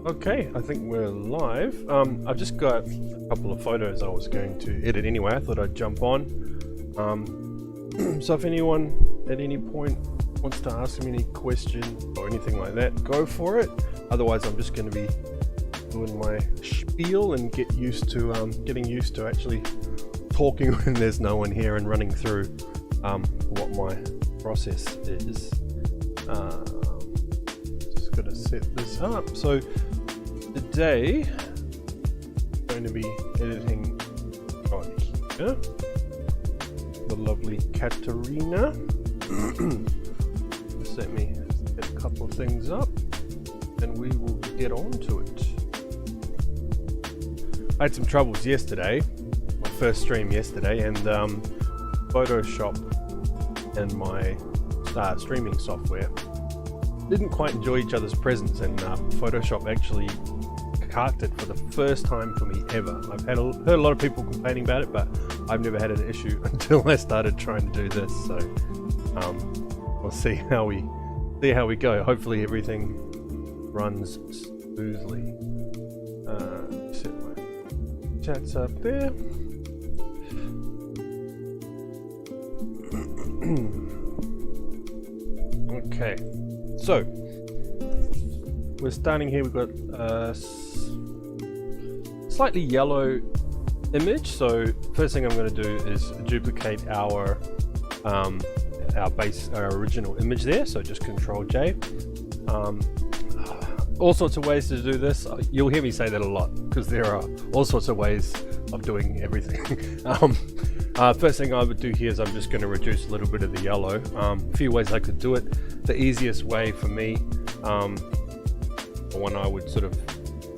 Okay, I think we're live. I've just got a couple of photos I was going to edit anyway. I thought I'd jump on. So if anyone at any point wants to ask me any question or anything like that, go for it. Otherwise, I'm just going to be doing my spiel and getting used to actually talking when there's no one here and running through what my process is. Just got to set this up. So today I'm going to be editing on here the lovely Katerina. Just let me set a couple of things up and we will get on to it. I had some troubles yesterday, my first stream yesterday, and Photoshop and my streaming software didn't quite enjoy each other's presence, and Photoshop actually carked it for the first time for me ever. I've heard a lot of people complaining about it, but I've never had an issue until I started trying to do this. So we'll see how we go. Hopefully everything runs smoothly. Set my chats up there. Okay, so we're starting here. We've got a slightly yellow image. So first thing I'm going to do is duplicate our original image there. So just Control J. All sorts of ways to do this. You'll hear me say that a lot because there are all sorts of ways of doing everything. First thing I would do here is I'm just going to reduce a little bit of the yellow. A few ways I could do it. The easiest way for me, the one I would sort of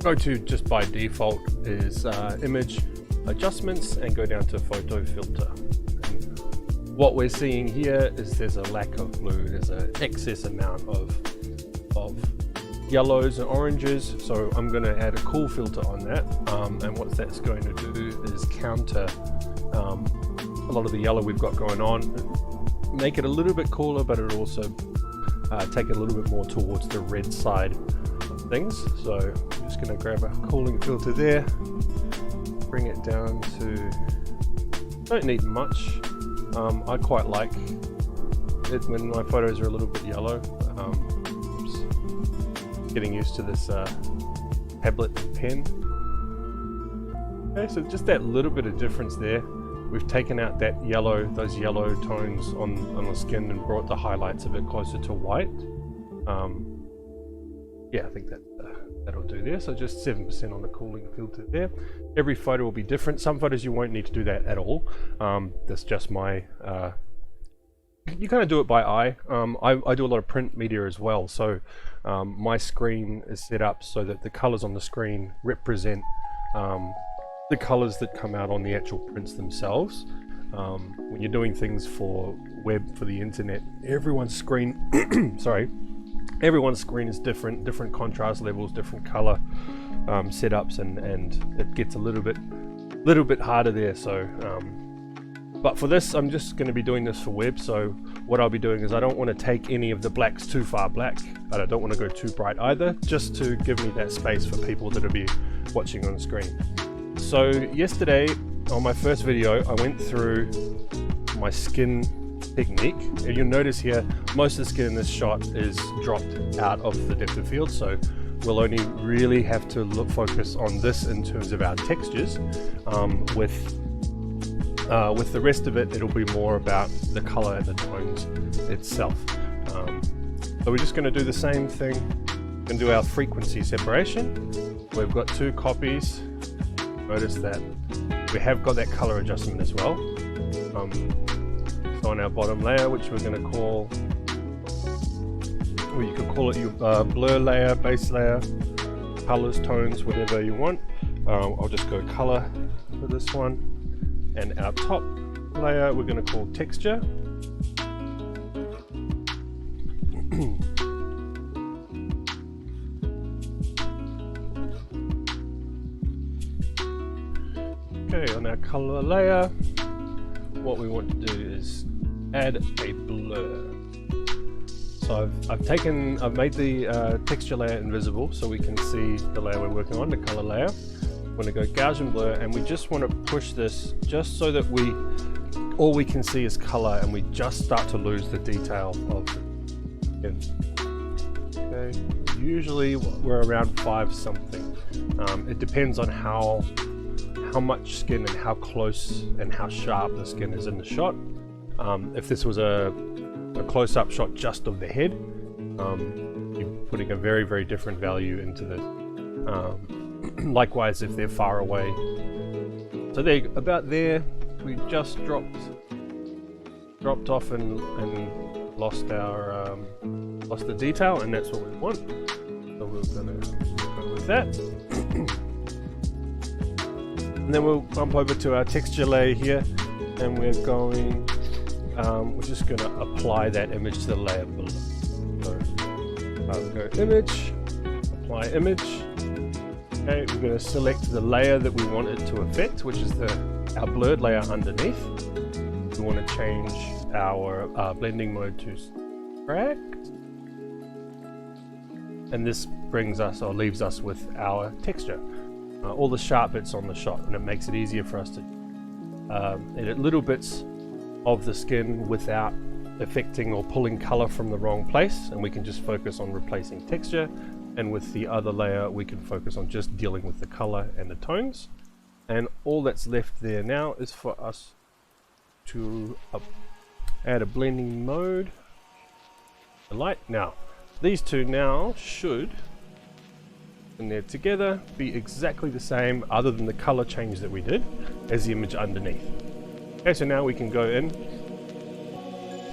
go to just by default, is image adjustments and go down to photo filter. And what we're seeing here is there's a lack of blue. There's an excess amount of yellows and oranges, so I'm going to add a cool filter on that, and what that's going to do is counter a lot of the yellow we've got going on, make it a little bit cooler, but it'll also take it a little bit more towards the red side of things. So I'm just going to grab a cooling filter there, bring it down to, don't need much. I quite like it when my photos are a little bit yellow. Getting used to this tablet pen. Okay, so just that little bit of difference there. We've taken out that yellow, those yellow tones on the skin, and brought the highlights a bit closer to white. Yeah, I think that'll do there. So just 7% on the cooling filter there. Every photo will be different. Some photos you won't need to do that at all. That's just my you kind of do it by eye. I do a lot of print media as well, so my screen is set up so that the colors on the screen represent the colors that come out on the actual prints themselves. When you're doing things for web, for the internet, everyone's screen everyone's screen is different contrast levels, different color setups, and it gets a little bit harder there. So but for this, I'm just going to be doing this for web. So what I'll be doing is I don't want to take any of the blacks too far black, but I don't want to go too bright either, just to give me that space for people that will be watching on screen. So yesterday on my first video, I went through my skin technique. And you'll notice here, most of the skin in this shot is dropped out of the depth of field. So we'll only really have to focus on this in terms of our textures. With the rest of it, it'll be more about the color and the tones itself. So we're just going to do the same thing and do our frequency separation. We've got two copies. Notice that we have got that color adjustment as well. So on our bottom layer, which we're going to call, or you could call it your blur layer, base layer, colors, tones, whatever you want. I'll just go color for this one. And our top layer we're going to call texture. Okay, on our color layer, what we want to do is add a blur. So So I've made the texture layer invisible so we can see the layer we're working on, the color layer. I'm going to go Gaussian blur, and we just want to push this just so that all we can see is color, and we just start to lose the detail of the skin. Okay, usually we're around 5 something. It depends on how much skin and how close and how sharp the skin is in the shot. If this was a close-up shot just of the head, you're putting a very, very different value into this. Likewise, if they're far away. So they're about there. We just dropped off and lost the detail, and that's what we want. So we're gonna go with that. And then we'll bump over to our texture layer here, and we're just gonna apply that image to the layer below. So I'll go image, apply image. Okay, we're gonna select the layer that we want it to affect, which is our blurred layer underneath. We want to change our blending mode to subtract, and this brings us or leaves us with our texture, all the sharp bits on the shot, and it makes it easier for us to edit little bits of the skin without affecting or pulling color from the wrong place, and we can just focus on replacing texture. And with the other layer we can focus on just dealing with the color and the tones. And all that's left there now is for us to add a blending mode, the light. Now these two now should, when they're together, be exactly the same, other than the color change that we did, as the image underneath. Okay, so now we can go in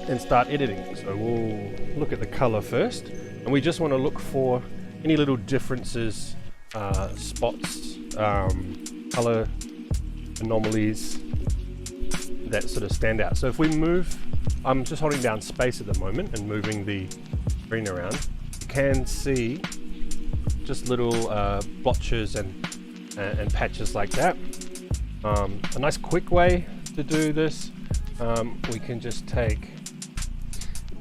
and start editing. So we'll look at the color first, and we just want to look for any little differences, spots, color anomalies that sort of stand out. So if we move, I'm just holding down space at the moment and moving the screen around, you can see just little blotches and patches like that. A nice quick way to do this, we can just take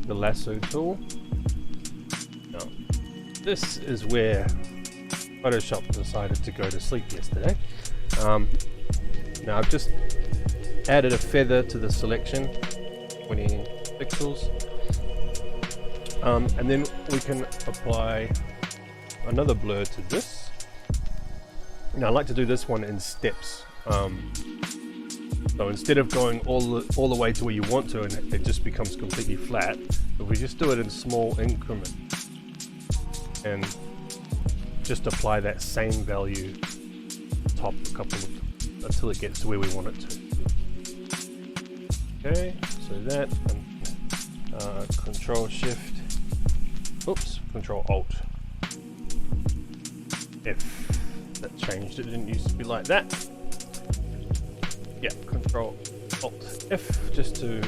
the lasso tool. Now, this is where Photoshop decided to go to sleep yesterday. Now I've just added a feather to the selection, 20 pixels, and then we can apply another blur to this. Now I like to do this one in steps. So instead of going all the way to where you want to and it just becomes completely flat, if we just do it in small increments and just apply that same value top a couple of until it gets to where we want it to. Okay, so that, and Control Shift, oops, Control Alt F. That changed, it didn't used to be like that. Yeah, Control Alt F just to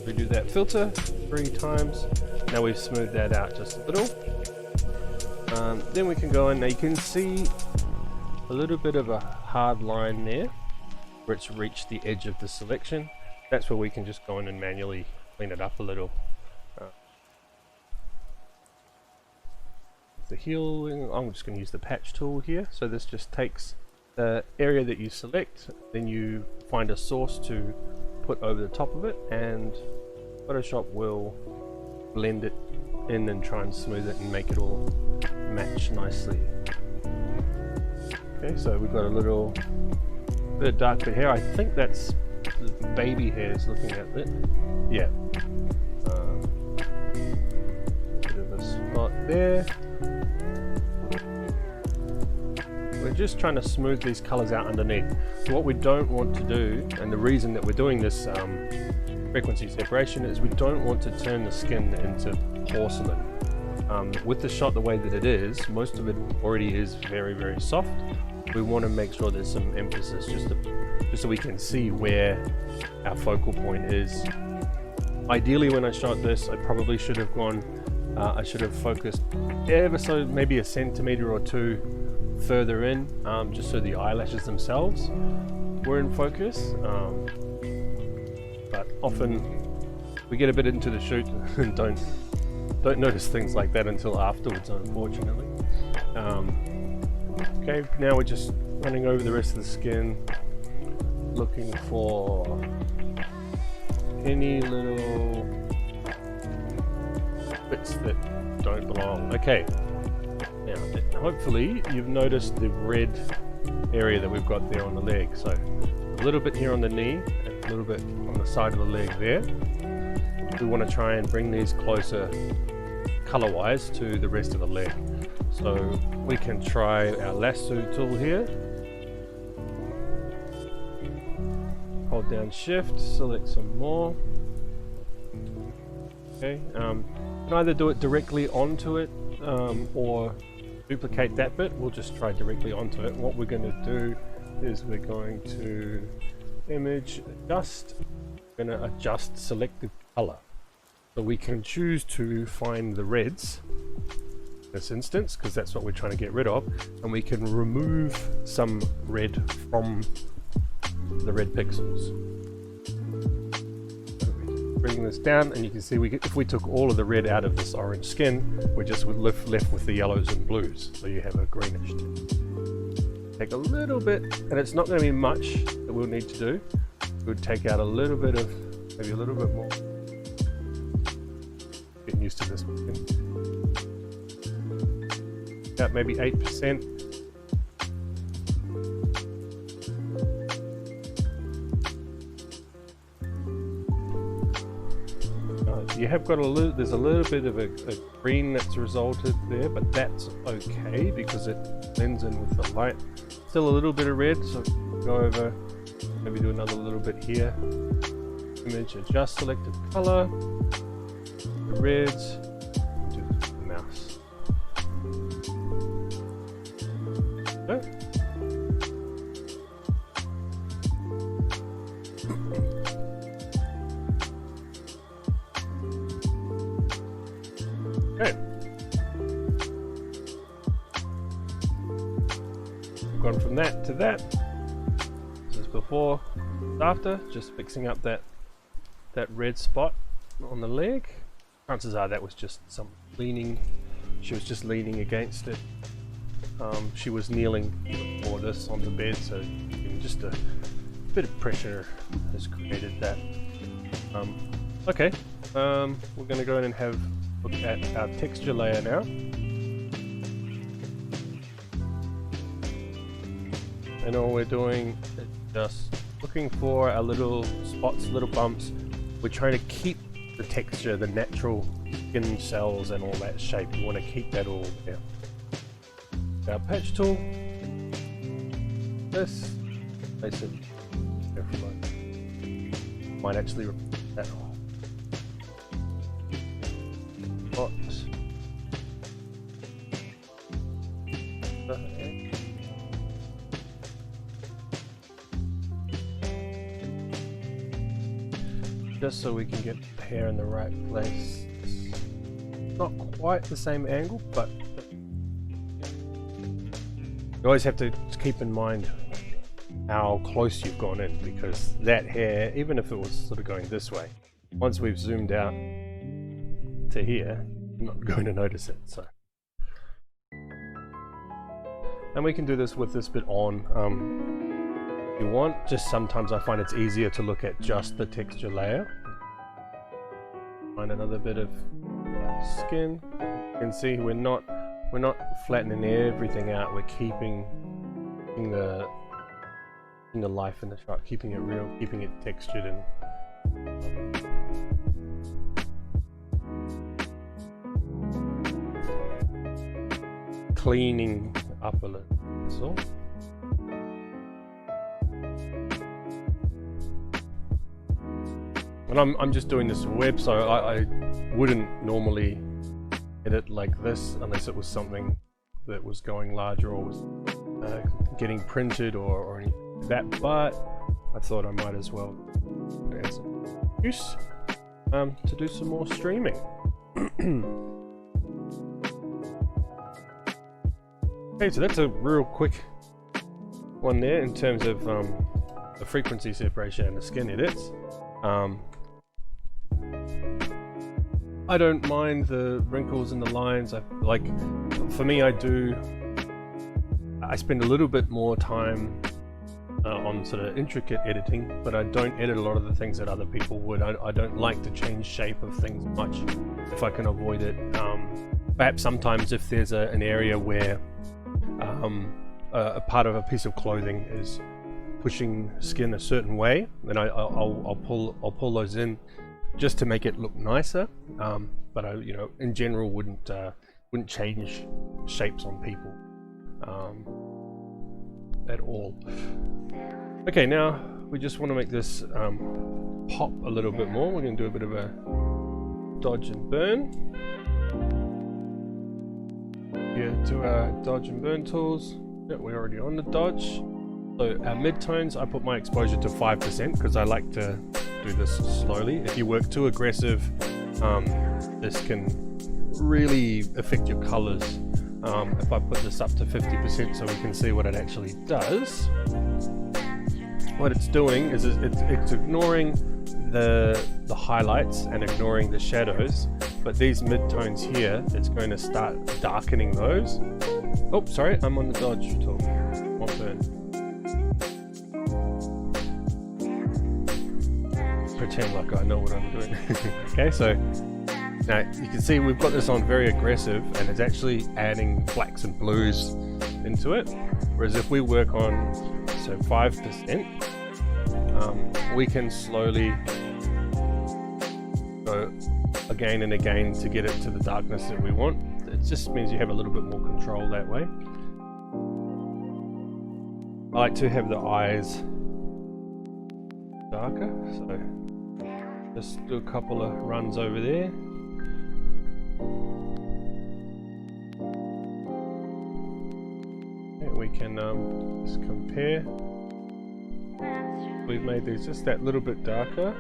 redo that filter 3 times. Now we've smoothed that out just a little. Then we can go in. Now you can see a little bit of a hard line there where it's reached the edge of the selection. That's where we can just go in and manually clean it up a little. The healing, I'm just going to use the patch tool here. So this just takes the area that you select, then you find a source to put over the top of it, and Photoshop will blend it in and try and smooth it and make it all match nicely. Okay, so we've got a little bit of dark bit here. I think that's the baby hairs looking at it. Yeah. Bit of a spot there. We're just trying to smooth these colors out underneath. So what we don't want to do, and the reason that we're doing this frequency separation, is we don't want to turn the skin into porcelain. With the shot the way that it is, most of it already is very, very soft. We want to make sure there's some emphasis just so we can see where our focal point is. Ideally, when I shot this, I probably should have gone, I should have focused ever so maybe a centimeter or two further in, just so the eyelashes themselves were in focus. But often we get a bit into the shoot and don't don't notice things like that until afterwards, unfortunately. Okay, now we're just running over the rest of the skin, looking for any little bits that don't belong. Okay, now hopefully you've noticed the red area that we've got there on the leg. So a little bit here on the knee, and a little bit on the side of the leg there. We want to try and bring these closer color-wise to the rest of the leg. So we can try our lasso tool here. Hold down shift, select some more. Okay, you can either do it directly onto it or duplicate that bit. We'll just try directly onto it. What we're going to do is we're going to image adjust. We're going to adjust selected color. So we can choose to find the reds in this instance, because that's what we're trying to get rid of, and we can remove some red from the red pixels. Bring this down, and you can see if we took all of the red out of this orange skin, we're just left with the yellows and blues, so you have a greenish tint. Take a little bit, and it's not going to be much that we'll need to do. We'll take out a little bit of, maybe a little bit more. Getting used to this skin. About maybe 8%. You have got there's a little bit of a green that's resulted there, but that's okay because it blends in with the light. Still a little bit of red, so go over, maybe do another little bit here. Image adjust selected color, the reds, do the mouse. Okay. Okay. Gone from that to that. This is before, after, just fixing up that red spot on the leg. Chances are that was just some leaning. She was just leaning against it. She was kneeling before this on the bed, so just a bit of pressure has created that. Okay, we're going to go in and have a look at our texture layer now. And all we're doing is just looking for our little spots, little bumps. We're trying to keep the texture, the natural skin cells and all that shape. We want to keep that all there. Our patch tool, this, place it everywhere. Might actually repeat that off. Spots. Just so we can get the hair in the right place. Not quite the same angle, but you always have to keep in mind how close you've gone in, because that hair, even if it was sort of going this way, once we've zoomed out to here, you're not going to notice it. So, and we can do this with this bit on. If you want, just sometimes I find it's easier to look at just the texture layer. Find another bit of skin. You can see we're not flattening everything out. We're keeping the life in the shot, keeping it real, keeping it textured and cleaning up a little. That's all. And I'm just doing this web, so I wouldn't normally edit like this unless it was something that was going larger or was getting printed or anything like that, but I thought I might as well add some use to do some more streaming. Okay, so that's a real quick one there in terms of the frequency separation and the skin edits. I don't mind the wrinkles and the lines. For me, I spend a little bit more time on sort of intricate editing, but I don't edit a lot of the things that other people would. I don't like to change shape of things much if I can avoid it. Perhaps sometimes if there's an area where a part of a piece of clothing is pushing skin a certain way, then I'll pull those in just to make it look nicer. But I, in general, wouldn't change shapes on people at all. Okay, now we just want to make this pop a little bit more. We're going to do a bit of a dodge and burn. Here to our dodge and burn tools. Yeah, we're already on the dodge. So our midtones, I put my exposure to 5% because I like to do this slowly. If you work too aggressive, this can really affect your colors. If I put this up to 50% so we can see what it actually does, what it's doing is it's ignoring the highlights and ignoring the shadows, but these midtones here, it's going to start darkening those. Oh, sorry, I'm on the dodge tool. One burn. Pretend like I know what I'm doing. Okay, so now you can see we've got this on very aggressive, and it's actually adding blacks and blues into it. Whereas if we work on 5%, we can slowly go again and again to get it to the darkness that we want. It just means you have a little bit more control that way. I like to have the eyes darker, so just do a couple of runs over there. And we can just compare. We've made these just that little bit darker.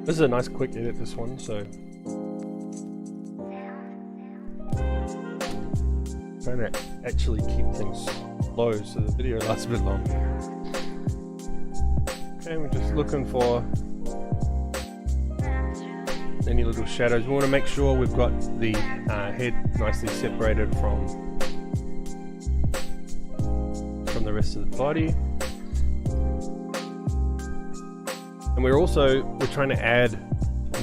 This is a nice quick edit, this one, so trying to actually keep things low so the video lasts a bit long. Okay, we're just looking for any little shadows. We want to make sure we've got the head nicely separated from the rest of the body. And we're trying to add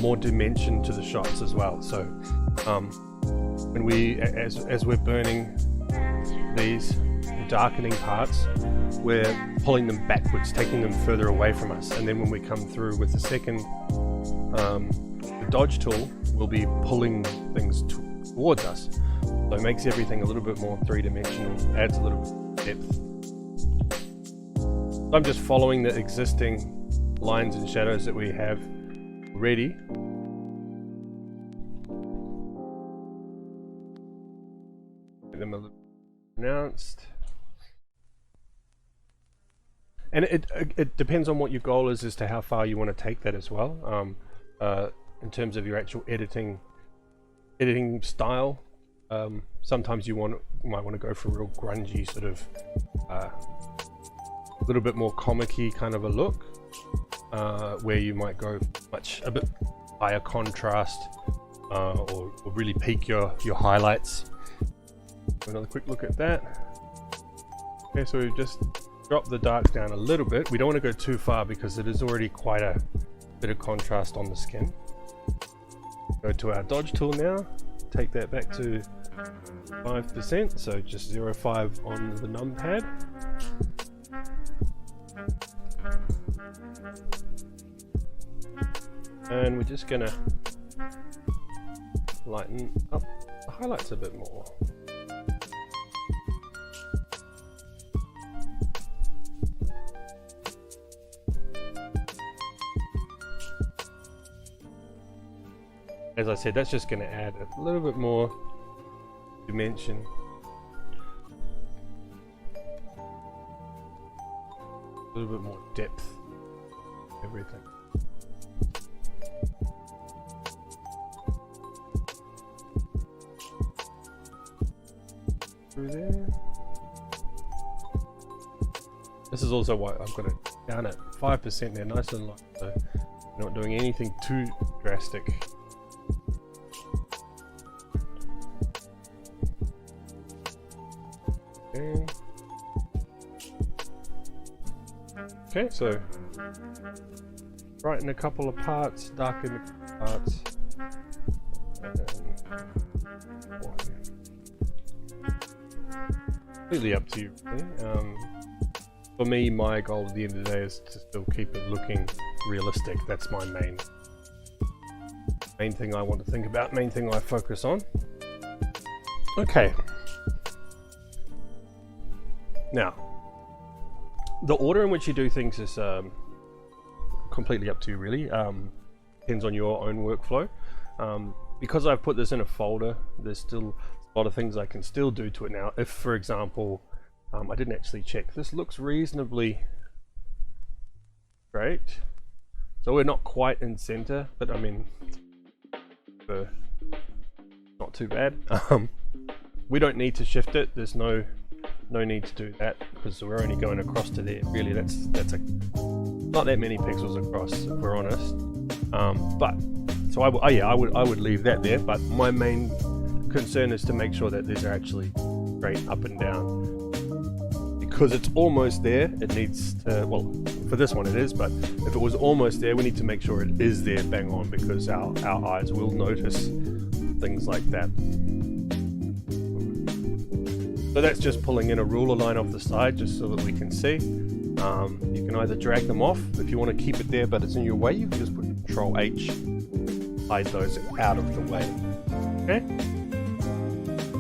more dimension to the shots as well. So when as we're burning these darkening parts, we're pulling them backwards, taking them further away from us. And then when we come through with the second, the dodge tool, we'll be pulling things towards us. So it makes everything a little bit more three-dimensional, adds a little bit of depth. So I'm just following the existing lines and shadows that we have ready. Get them a little pronounced. And it depends on what your goal is as to how far you want to take that as well. In terms of your actual editing style, sometimes you might want to go for a real grungy sort of a little bit more comic-y kind of a look, where you might go a bit higher contrast, or really peak your highlights. Another quick look at that. Okay, so we've just dropped the dark down a little bit. We don't want to go too far because it is already quite a bit of contrast on the skin. Go to our dodge tool now, take that back to 5%, so just 0.5 on the numpad. And we're just gonna lighten up the highlights a bit more. As I said, that's just going to add a little bit more dimension. A little bit more depth. Everything. Through there. This is also why I've got it down at 5% there, nice and light. So Not doing anything too drastic. Okay. Okay, so brighten a couple of parts, darken a couple of parts. Completely up to you, really. For me, my goal at the end of the day is to still keep it looking realistic. That's my main thing I want to think about, main thing I focus on. Okay. Now, the order in which you do things is completely up to you, really. Depends on your own workflow. Because I've put this in a folder, there's still a lot of things I can still do to it now. If, for example, I didn't actually check, this looks reasonably great. So we're not quite in center, but I mean, not too bad. We don't need to shift it. There's no need to do that because we're only going across to there. Really, that's not that many pixels across, if we're honest. But so I would leave that there. But my main concern is to make sure that these are actually straight up and down. Because it's almost there, it needs to, well, for this one it is, but if it was almost there, we need to make sure it is there bang on, because our eyes will notice things like that. So that's just pulling in a ruler line off the side just so that we can see. You can either drag them off if you want to keep it there but it's in your way. You can just put Control H, hide those out of the way. Okay.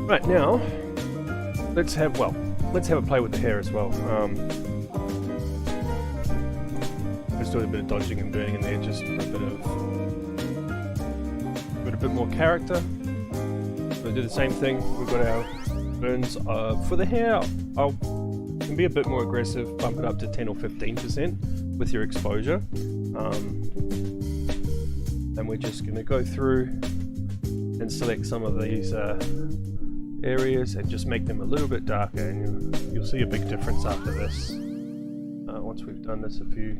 Right, now let's have a play with the hair as well. Let's do a bit of dodging and burning in there, just a bit more character. We'll do the same thing. We've got our burns. For the hair, I can be a bit more aggressive, bump it up to 10 or 15% with your exposure. And we're just going to go through and select some of these areas and just make them a little bit darker, and you'll see a big difference after this. Once we've done this a few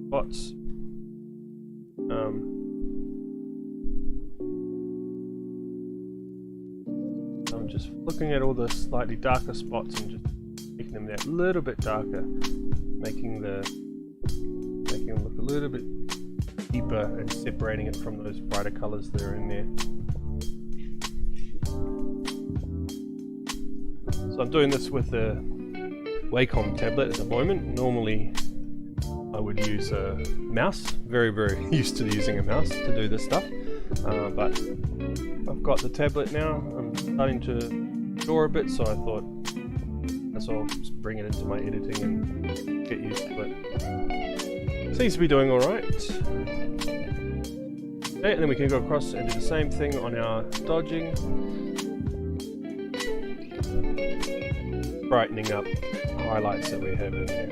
spots. I'm just looking at all the slightly darker spots and just making them that little bit darker, making them look a little bit deeper and separating it from those brighter colors that are in there. So I'm doing this with the Wacom tablet at the moment. Normally I would use a mouse, very used to using a mouse to do this stuff, but I've got the tablet now. I'm starting to draw a bit, so I thought I'll just bring it into my editing and get used to it. Seems to be doing alright. Okay, and then we can go across and do the same thing on our dodging. Brightening up highlights that we have in there.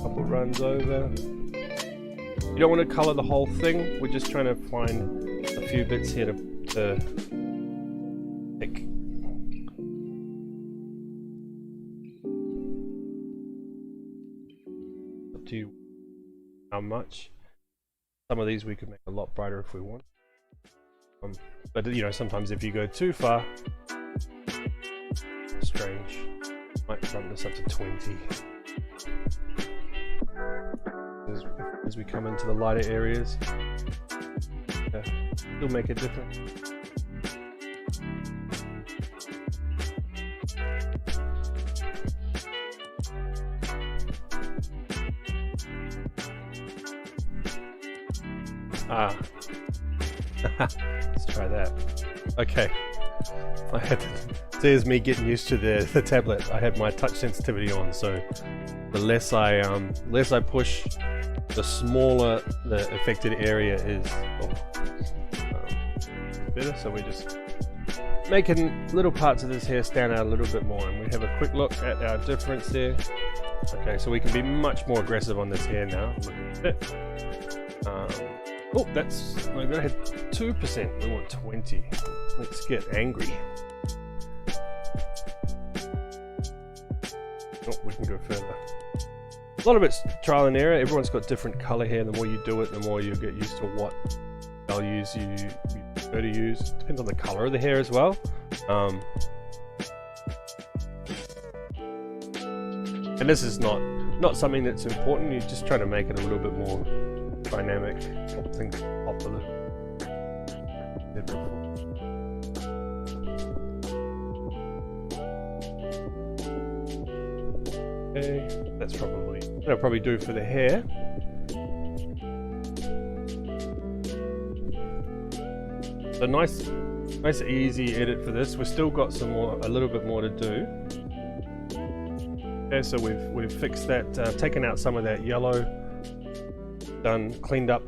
Couple runs over. You don't want to colour the whole thing. We're just trying to find a few bits here to pick. Up to you how much. Some of these we could make a lot brighter if we want. But you know, sometimes if you go too far, strange. Might bump this up to 20. As we come into the lighter areas, it'll make a difference. Let's try that. Okay. There's me getting used to the tablet. I had my touch sensitivity on, so the less I push, the smaller the affected area is. Better. So we're just making little parts of this hair stand out a little bit more, and we have a quick look at our difference there. Okay, so we can be much more aggressive on this hair now. Look at it. Oh, I'm gonna hit 2%. We want 20. Let's get angry. Oh, we can go further. A lot of it's trial and error. Everyone's got different color here. The more you do it, the more you get used to what values you prefer to use. Depends on the color of the hair as well. And this is not something that's important. You're just trying to make it a little bit more dynamic, help things pop a little. Okay, that'll probably do for the hair. So nice easy edit for this. We've still got a little bit more to do. Okay, so we've fixed that, taken out some of that yellow, cleaned up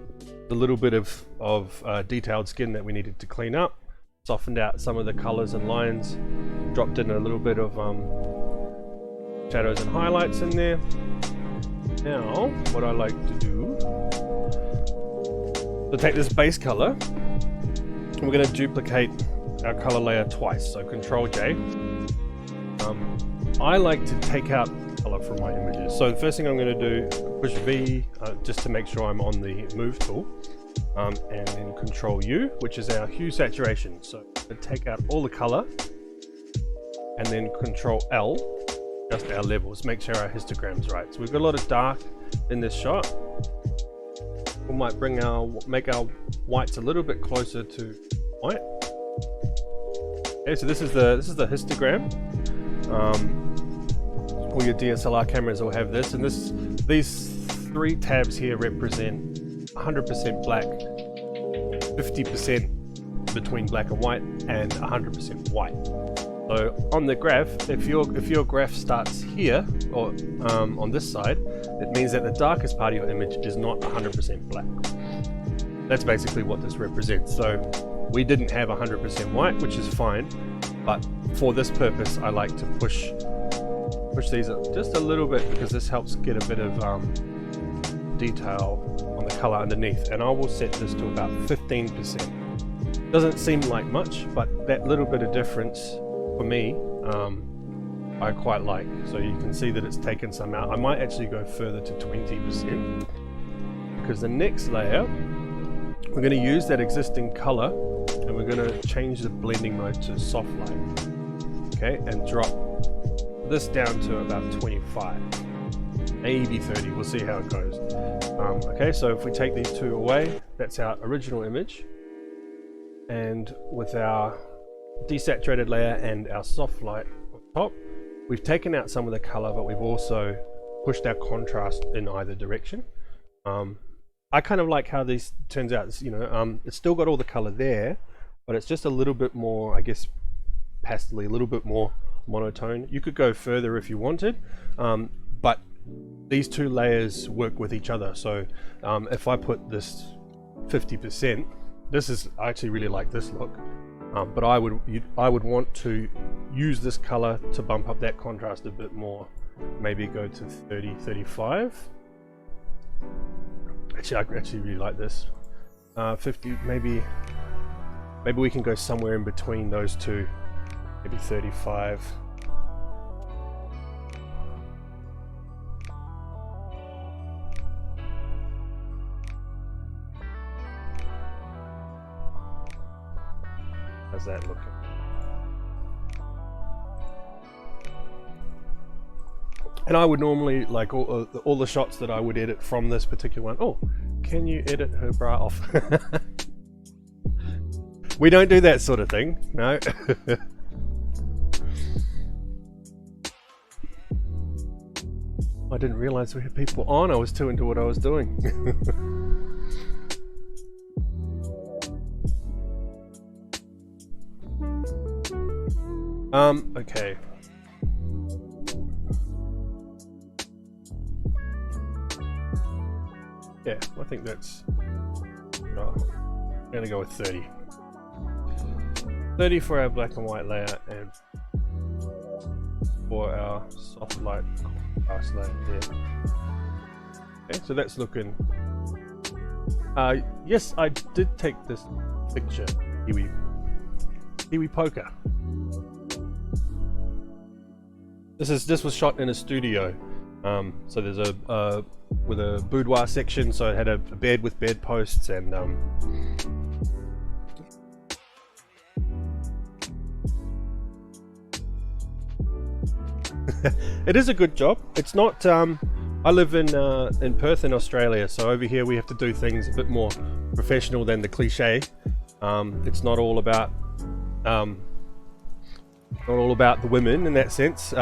the little bit of detailed skin that we needed to clean up, softened out some of the colors and lines, dropped in a little bit of shadows and highlights in there. Now, what I like to do, so take this base color, and we're going to duplicate our color layer twice. So Control J. I like to take out color from my images. So the first thing I'm going to do, push V just to make sure I'm on the move tool, and then Control U, which is our hue saturation. So I'm going to take out all the color, and then Control L, just our levels, make sure our histogram's right. So we've got a lot of dark in this shot. We might make our whites a little bit closer to white. Okay, so this is the histogram. All your DSLR cameras will have this, and these three tabs here represent 100% black, 50% between black and white, and 100% white. So on the graph, if your graph starts here, or on this side, it means that the darkest part of your image is not 100% black. That's basically what this represents. So we didn't have 100% white, which is fine, but for this purpose, I like to push these up just a little bit, because this helps get a bit of detail on the color underneath. And I will set this to about 15%. Doesn't seem like much, but that little bit of difference for me, I quite like. So you can see that it's taken some out. I might actually go further to 20%, because the next layer, we're going to use that existing color, and we're going to change the blending mode to soft light. Okay, and drop this down to about 25, maybe 30. We'll see how it goes. Okay, so if we take these two away, that's our original image, and with our desaturated layer and our soft light on top, we've taken out some of the color, but we've also pushed our contrast in either direction. I kind of like how this turns out. It's still got all the color there, but it's just a little bit more, I guess, pastely, a little bit more monotone. You could go further if you wanted, but these two layers work with each other. So if I put this 50%, I actually really like this look, but I would want to use this color to bump up that contrast a bit more. Maybe go to 30, 35. Actually, I actually really like this. 50, maybe we can go somewhere in between those two. Maybe 35. How's that looking? And I would normally, like all the shots that I would edit from this particular one. Oh, can you edit her bra off? We don't do that sort of thing, no. I didn't realize we had people on. I was too into what I was doing. Okay. Yeah, I think that's... Oh, I'm gonna go with 30. 30 for our black and white layer, and for our soft light contrast layer there. Okay, so that's looking... yes, I did take this picture, Kiwi Poker. This was shot in a studio, So there's a with a boudoir section, so it had a bed with bed posts and it is a good job. It's not. I live in Perth in Australia, so over here we have to do things a bit more professional than the cliche. It's not all about the women in that sense.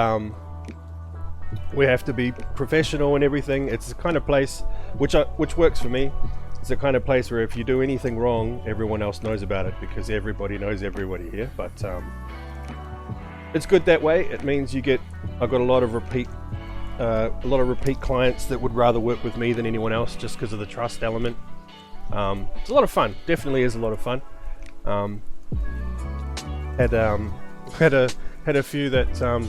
We have to be professional and everything. It's the kind of place which works for me. It's the kind of place where if you do anything wrong, everyone else knows about it because everybody knows everybody here. But it's good that way. It means I've got a lot of repeat clients that would rather work with me than anyone else just because of the trust element. It's a lot of fun. Definitely is a lot of fun. Had a few that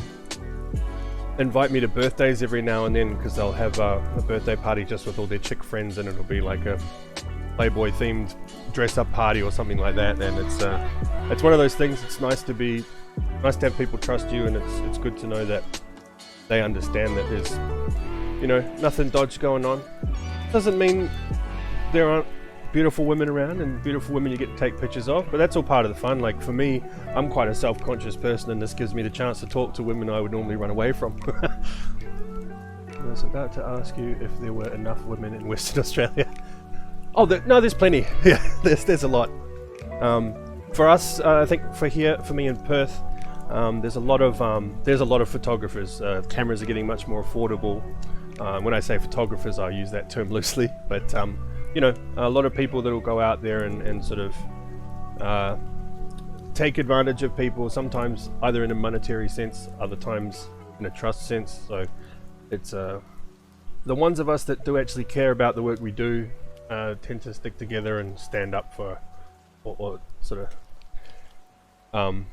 invite me to birthdays every now and then because they'll have a birthday party just with all their chick friends, and it'll be like a Playboy themed dress up party or something like that. And it's one of those things. It's nice to have people trust you, and it's good to know that they understand that there's nothing dodgy going on. Doesn't mean there aren't beautiful women around and beautiful women you get to take pictures of, but that's all part of the fun. Like for me, I'm quite a self-conscious person, and this gives me the chance to talk to women I would normally run away from. I was about to ask you if there were enough women in Western Australia. Oh, no, there's plenty. Yeah, there's a lot. For us, I think for me in Perth, there's a lot of photographers. Cameras are getting much more affordable. When I say photographers, I use that term loosely, but a lot of people that will go out there and sort of take advantage of people, sometimes either in a monetary sense, other times in a trust sense. So it's the ones of us that do actually care about the work we do tend to stick together and stand up for, or sort of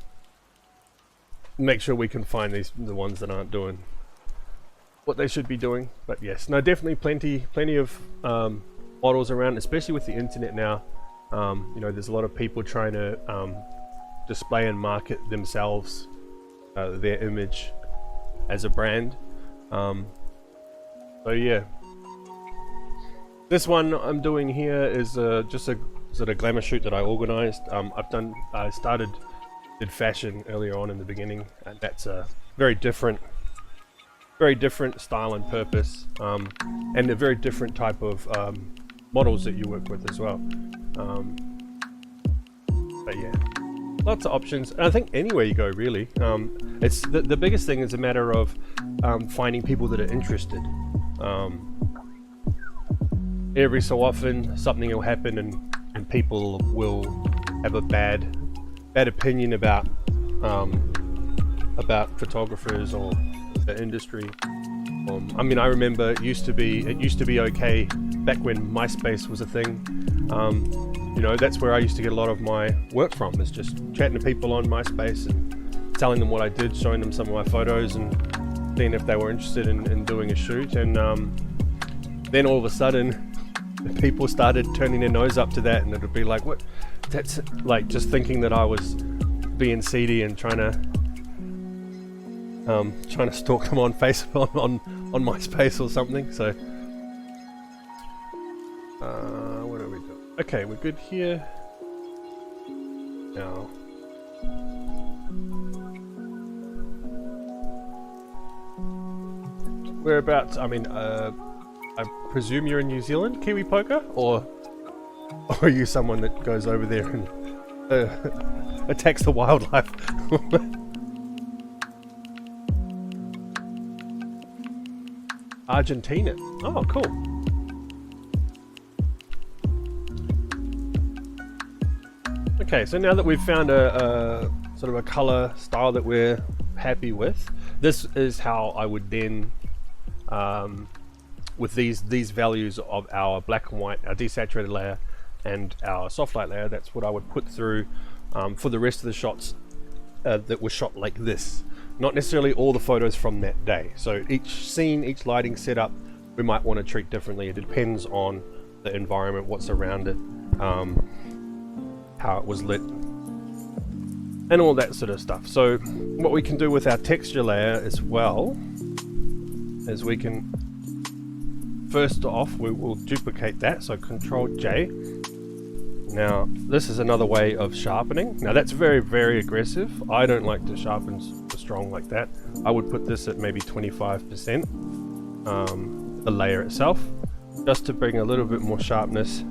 make sure we can find the ones that aren't doing what they should be doing. But yes, no, definitely plenty of models around, especially with the internet now. There's a lot of people trying to display and market themselves, their image as a brand. So yeah, this one I'm doing here is just a sort of glamour shoot that I organized. Did fashion earlier on in the beginning, and that's a very different style and purpose, and a very different type of models that you work with as well. But yeah, lots of options, and I think anywhere you go really, it's the biggest thing is a matter of finding people that are interested. Every so often something will happen and people will have a bad opinion about photographers or the industry. I remember it used to be okay back when MySpace was a thing. That's where I used to get a lot of my work from, is just chatting to people on MySpace and telling them what I did, showing them some of my photos and seeing if they were interested in doing a shoot. And then all of a sudden people started turning their nose up to that, and it would be like, what? That's like just thinking that I was being seedy and trying to stalk them on Facebook on MySpace or something. So what are we doing? Okay, we're good here. Now whereabouts? I presume you're in New Zealand, Kiwi Poker, or are you someone that goes over there and attacks the wildlife? Argentina. Oh, cool. Okay, so now that we've found a sort of a color style that we're happy with, this is how I would then with these values of our black and white, our desaturated layer and our soft light layer, that's what I would put through for the rest of the shots that were shot like this. Not necessarily all the photos from that day. So each scene, each lighting setup, we might want to treat differently. It depends on the environment, what's around it, how it was lit, and all that sort of stuff. So what we can do with our texture layer as well is we can, first off, we will duplicate that, so Control J. Now, this is another way of sharpening. Now that's very, very aggressive. I don't like to sharpen strong like that. I would put this at maybe 25%, the layer itself, just to bring a little bit more sharpness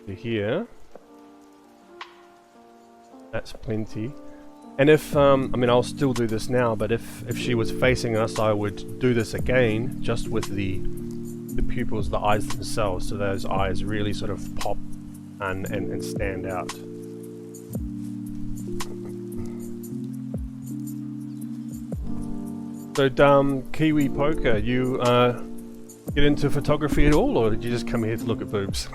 to here. That's plenty. And if, I mean, I'll still do this now, but if she was facing us, I would do this again, just with the pupils, the eyes themselves, so those eyes really sort of pop and stand out. So, Kiwi Poker, you get into photography at all, or did you just come here to look at boobs?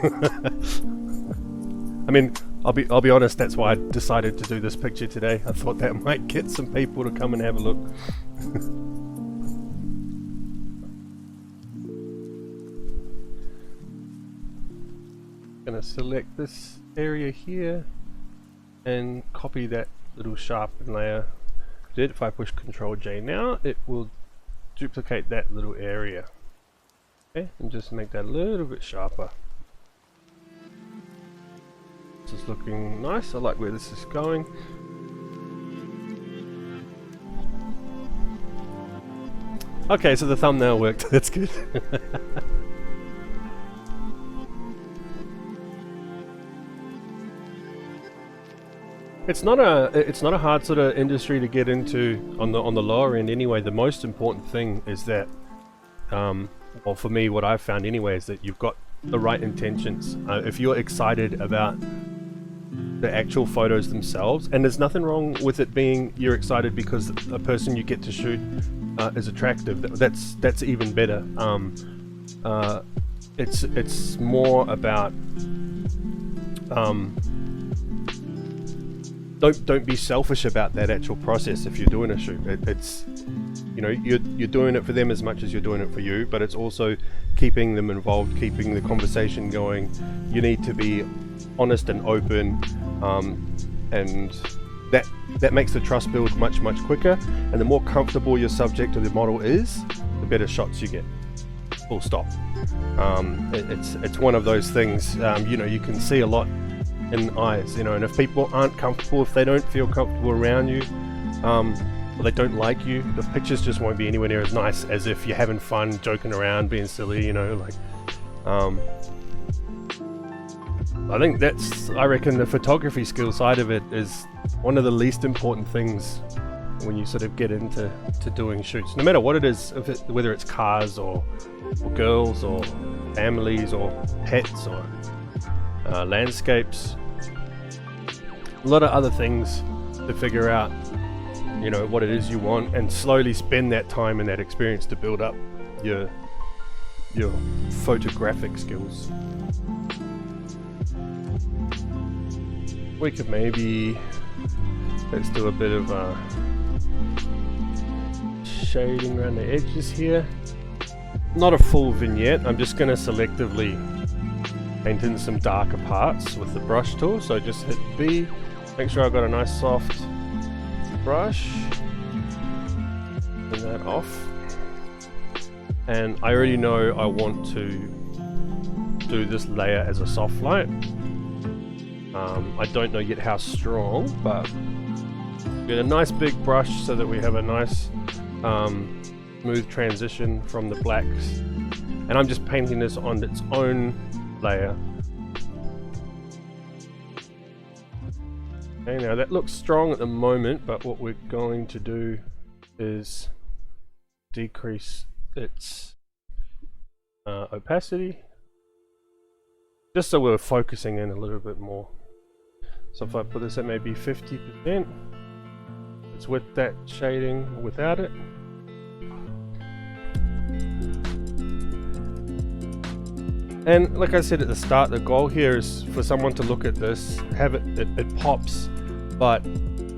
I mean, I'll be honest, that's why I decided to do this picture today. I thought that might get some people to come and have a look. Gonna select this area here and copy that little sharpen layer. If I push Control J now, it will duplicate that little area. Okay, and just make that a little bit sharper. This is looking nice. I like where this is going. Okay, so the thumbnail worked. That's good. It's not a hard sort of industry to get into on the lower end anyway. The most important thing is that, well, for me, what I've found anyway is that you've got the right intentions. If you're excited about the actual photos themselves, and there's nothing wrong with it being you're excited because a person you get to shoot is attractive. That's even better. It's more about don't be selfish about that actual process. If you're doing a shoot, it's, you know, you're doing it for them as much as you're doing it for you, but it's also keeping them involved, keeping the conversation going. You need to be honest and open, and that makes the trust build much quicker. And the more comfortable your subject or the model is, the better shots you get. Full stop. It's one of those things. You know, you can see a lot in eyes, you know, and if people aren't comfortable, if they don't feel comfortable around you, or they don't like you, the pictures just won't be anywhere near as nice as if you're having fun, joking around, being silly, you know, like, I reckon the photography skill side of it is one of the least important things when you sort of get into doing shoots, no matter what it is, whether it's cars or girls or families or pets or landscapes, a lot of other things to figure out, you know, what it is you want, and slowly spend that time and that experience to build up your photographic skills. We could maybe, let's do a bit of shading around the edges here. Not a full vignette, I'm just going to selectively paint in some darker parts with the brush tool. So just hit B, make sure I've got a nice soft brush, turn that off, and I already know I want to do this layer as a soft light. I don't know yet how strong, but get a nice big brush so that we have a nice smooth transition from the blacks, and I'm just painting this on its own layer. Okay, now that looks strong at the moment, but what we're going to do is decrease its opacity, just so we're focusing in a little bit more. So if I put this at maybe 50%, it's with that shading or without it. And like I said at the start, the goal here is for someone to look at this, have it pops, but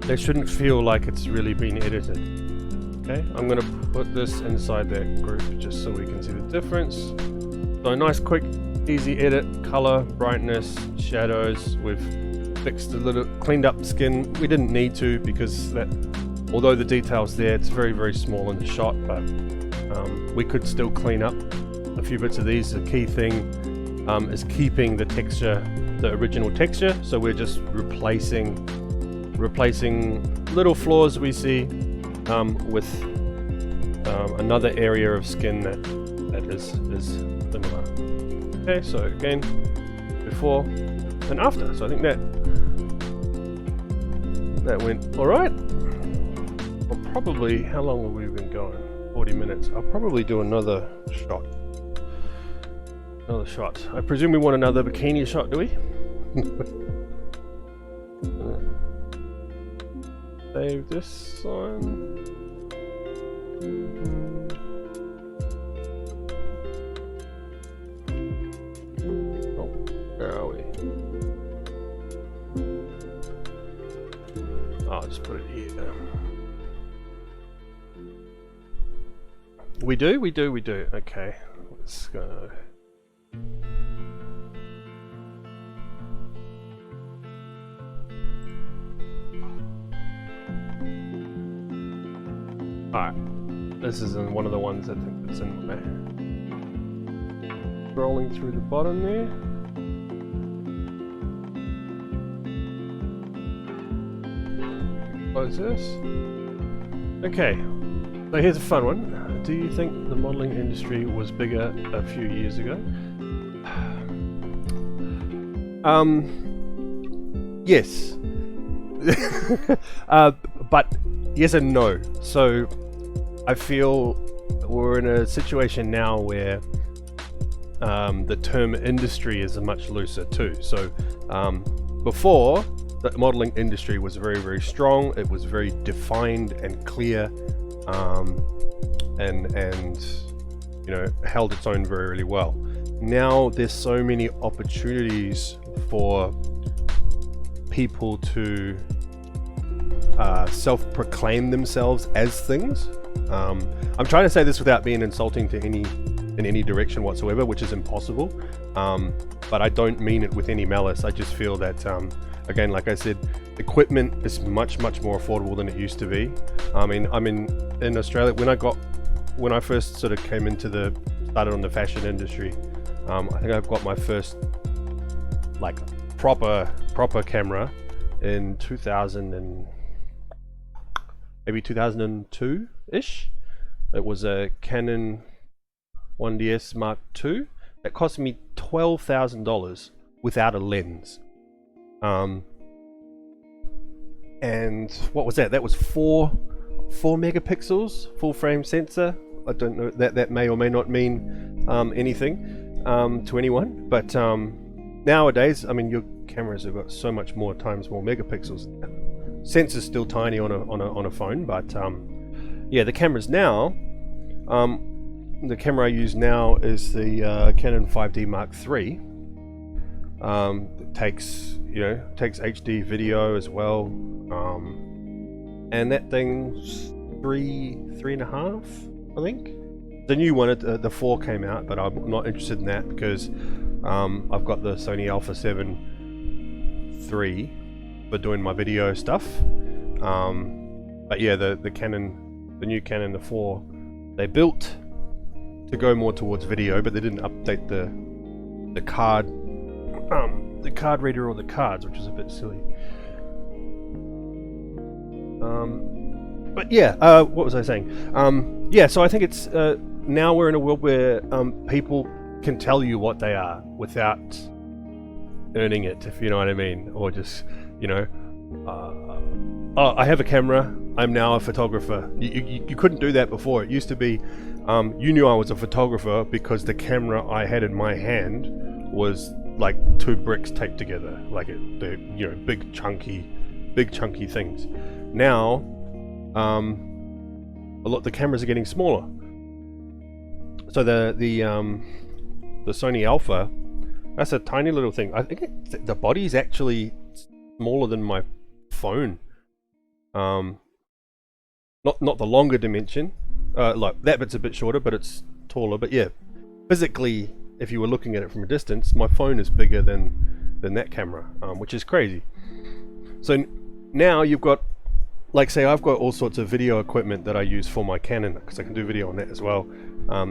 they shouldn't feel like it's really been edited. Okay, I'm going to put this inside that group just so we can see the difference. So a nice quick easy edit, color, brightness, shadows. We've fixed a little, cleaned up the skin. We didn't need to because that although the detail's there, it's very, very small in the shot, but we could still clean up a few bits of these. The key thing is keeping the texture, the original texture, so we're just replacing little flaws we see with another area of skin that is similar. Okay, so again, before and after. So I think that went all right. I'll probably, how long have we been going? 40 minutes. I'll probably do another shot. Another shot. I presume we want another bikini shot, do we? Save this one. Oh, where are we? I'll just put it here. We do. Okay, let's go. Alright, this is one of the ones I think that's in there. Scrolling through the bottom there. Close this. Okay, so here's a fun one. Do you think the modelling industry was bigger a few years ago? Yes. But yes and no. So I feel we're in a situation now where the term industry is much looser too. So before, the modeling industry was very, very strong. It was very defined and clear, and you know, held its own very, really well. Now there's so many opportunities for people to self-proclaim themselves as things. I'm trying to say this without being insulting to in any direction whatsoever, which is impossible. But I don't mean it with any malice. I just feel that, again, like I said, equipment is much, much more affordable than it used to be. I mean, in Australia, when I first sort of started on the fashion industry, I think I've got my first like proper camera in 2000 and maybe 2002-ish. It was a Canon 1DS Mark II. That cost me $12,000 without a lens. And what was that? That was 4 megapixels, full frame sensor. I don't know, that may or may not mean anything to anyone, but nowadays, I mean, your cameras have got so much more times more megapixels. Sensor's still tiny on a phone, but yeah, the cameras now, the camera I use now is the Canon 5D Mark III. It takes HD video as well, and that thing's three and a half, I think. The new one, the 4 came out, but I'm not interested in that because I've got the Sony Alpha 7 III for doing my video stuff. But yeah, the new Canon, the 4, they built to go more towards video, but they didn't update the card reader or the cards, which is a bit silly. But yeah, what was I saying? Yeah, so I think it's now we're in a world where people can tell you what they are without earning it, if you know what I mean, or just, you know, oh, I have a camera, I'm now a photographer. You couldn't do that before. It used to be you knew I was a photographer because the camera I had in my hand was like 2 bricks taped together, like the you know, big chunky things. Now the cameras are getting smaller. So the Sony Alpha, that's a tiny little thing. I think the body's actually smaller than my phone. Not the longer dimension. Like that bit's a bit shorter, but it's taller. But yeah, physically, if you were looking at it from a distance, my phone is bigger than that camera, which is crazy. So now you've got like say I've got all sorts of video equipment that I use for my Canon, because I can do video on that as well.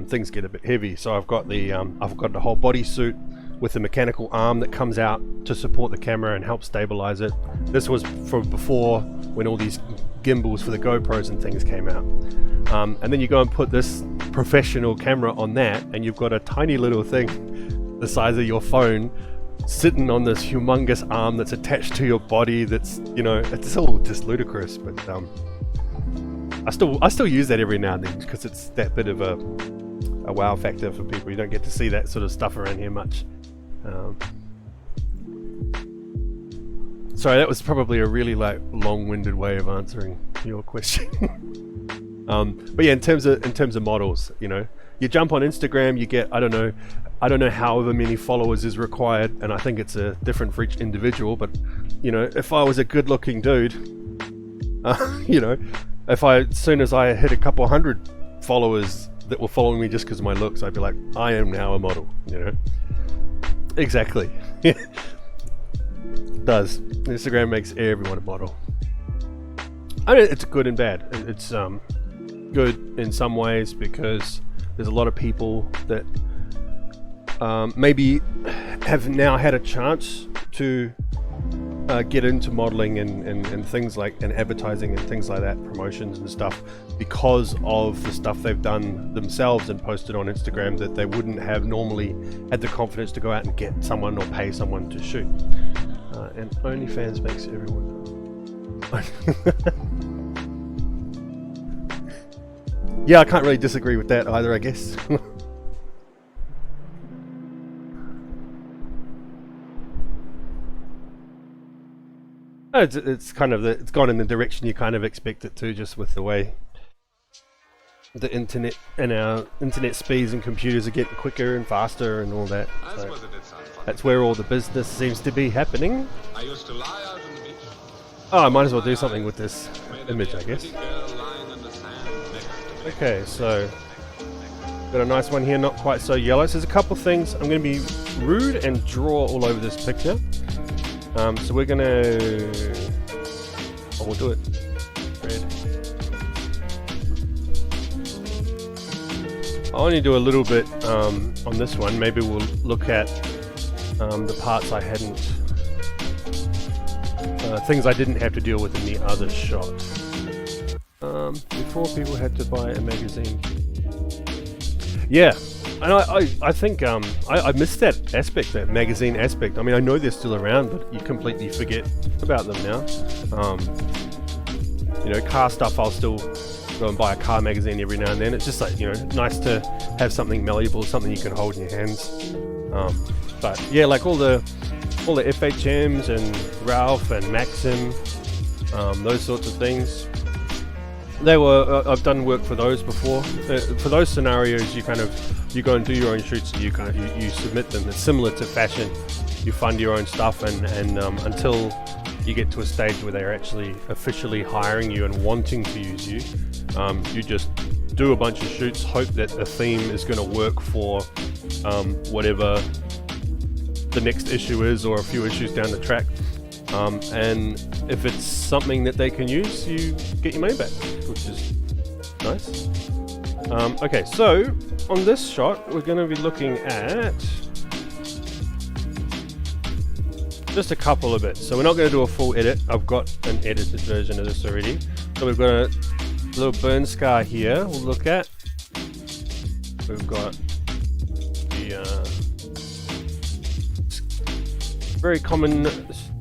Things get a bit heavy, so I've got the whole body suit with the mechanical arm that comes out to support the camera and help stabilize it. This was from before, when all these gimbals for the GoPros and things came out. And then you go and put this professional camera on that, and you've got a tiny little thing the size of your phone sitting on this humongous arm that's attached to your body. That's, you know, it's all just ludicrous. But I still use that every now and then, because it's that bit of a wow factor for people. You don't get to see that sort of stuff around here much. Sorry, that was probably a really long-winded way of answering your question. But yeah, in terms of models, you know, you jump on Instagram, you get, I don't know however many followers is required, and I think it's different for each individual. But you know, if I was a good-looking dude, you know, as soon as I hit a couple hundred followers that were following me just because of my looks, I'd be like, I am now a model, you know. Exactly. Does. Instagram makes everyone a model. I mean, it's good and bad. It's good in some ways, because there's a lot of people that maybe have now had a chance to get into modeling and things like, and advertising and things like that, promotions and stuff, because of the stuff they've done themselves and posted on Instagram that they wouldn't have normally had the confidence to go out and get someone or pay someone to shoot. And OnlyFans makes everyone. Yeah, I can't really disagree with that either, I guess. It's kind of it's gone in the direction you kind of expect it to, just with the way the internet and our internet speeds and computers are getting quicker and faster and all that. So that's where all the business seems to be happening. Oh, I might as well do something with this image, I guess. Okay, so got a nice one here, not quite so yellow. So there's a couple things. I'm going to be rude and draw all over this picture. So we're gonna, we'll do it red. I'll only do a little bit on this one. Maybe we'll look at the parts I hadn't, things I didn't have to deal with in the other shot. Before people had to buy a magazine. Yeah. And I think I missed that aspect, that magazine aspect. I mean, I know they're still around, but you completely forget about them now. You know, car stuff, I'll still go and buy a car magazine every now and then. It's just like, you know, nice to have something malleable, something you can hold in your hands. But yeah, like all the FHMs and Ralph and Maxim, those sorts of things. They were, I've done work for those before. For those scenarios, you go and do your own shoots, and you submit them. It's similar to fashion. You fund your own stuff, and until you get to a stage where they're actually officially hiring you and wanting to use you, you just do a bunch of shoots, hope that the theme is going to work for whatever the next issue is, or a few issues down the track. And if it's something that they can use, you get your money back, which is nice. Okay, so on this shot, we're going to be looking at just a couple of bits. So we're not going to do a full edit. I've got an edited version of this already. So we've got a little burn scar here we'll look at. We've got the very common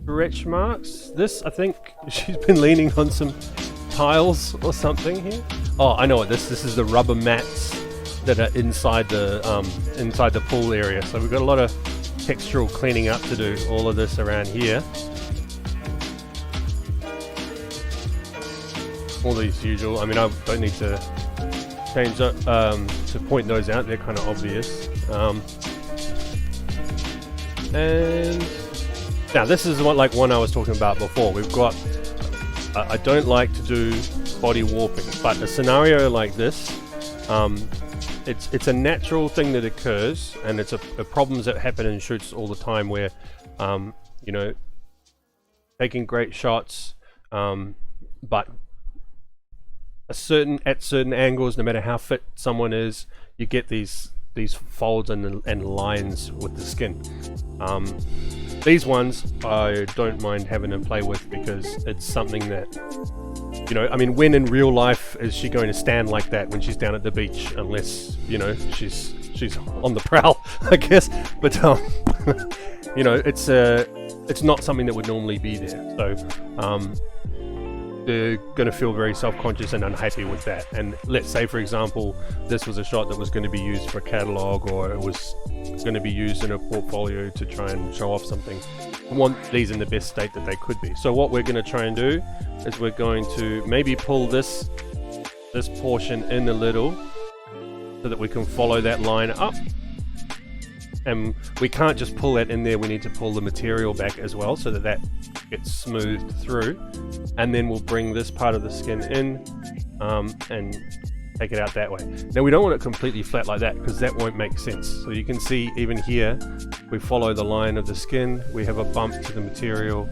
stretch marks. This, I think she's been leaning on some tiles or something here. Oh, I know what this is. The rubber mats that are inside the pool area. So we've got a lot of textural cleaning up to do. All of this around here. All these usual. I mean, I don't need to change that, to point those out. They're kind of obvious. And now this is one I was talking about before. We've got, I don't like to do body warping, but a scenario like this, it's a natural thing that occurs, and it's a problems that happen in shoots all the time where, you know, taking great shots, but at certain angles, no matter how fit someone is, you get these folds and lines with the skin. These ones I don't mind having to play with because it's something that, you know, I mean, when in real life is she going to stand like that when she's down at the beach, unless, you know, she's on the prowl, I guess. But you know, it's not something that would normally be there. So they're going to feel very self-conscious and unhappy with that. And let's say, for example, this was a shot that was going to be used for a catalog, or it was going to be used in a portfolio to try and show off something. I want these in the best state that they could be. So what we're going to try and do is we're going to maybe pull this portion in a little so that we can follow that line up. And we can't just pull that in there, we need to pull the material back as well so that that gets smoothed through. And then we'll bring this part of the skin in and take it out that way. Now we don't want it completely flat like that because that won't make sense. So you can see even here, we follow the line of the skin, we have a bump to the material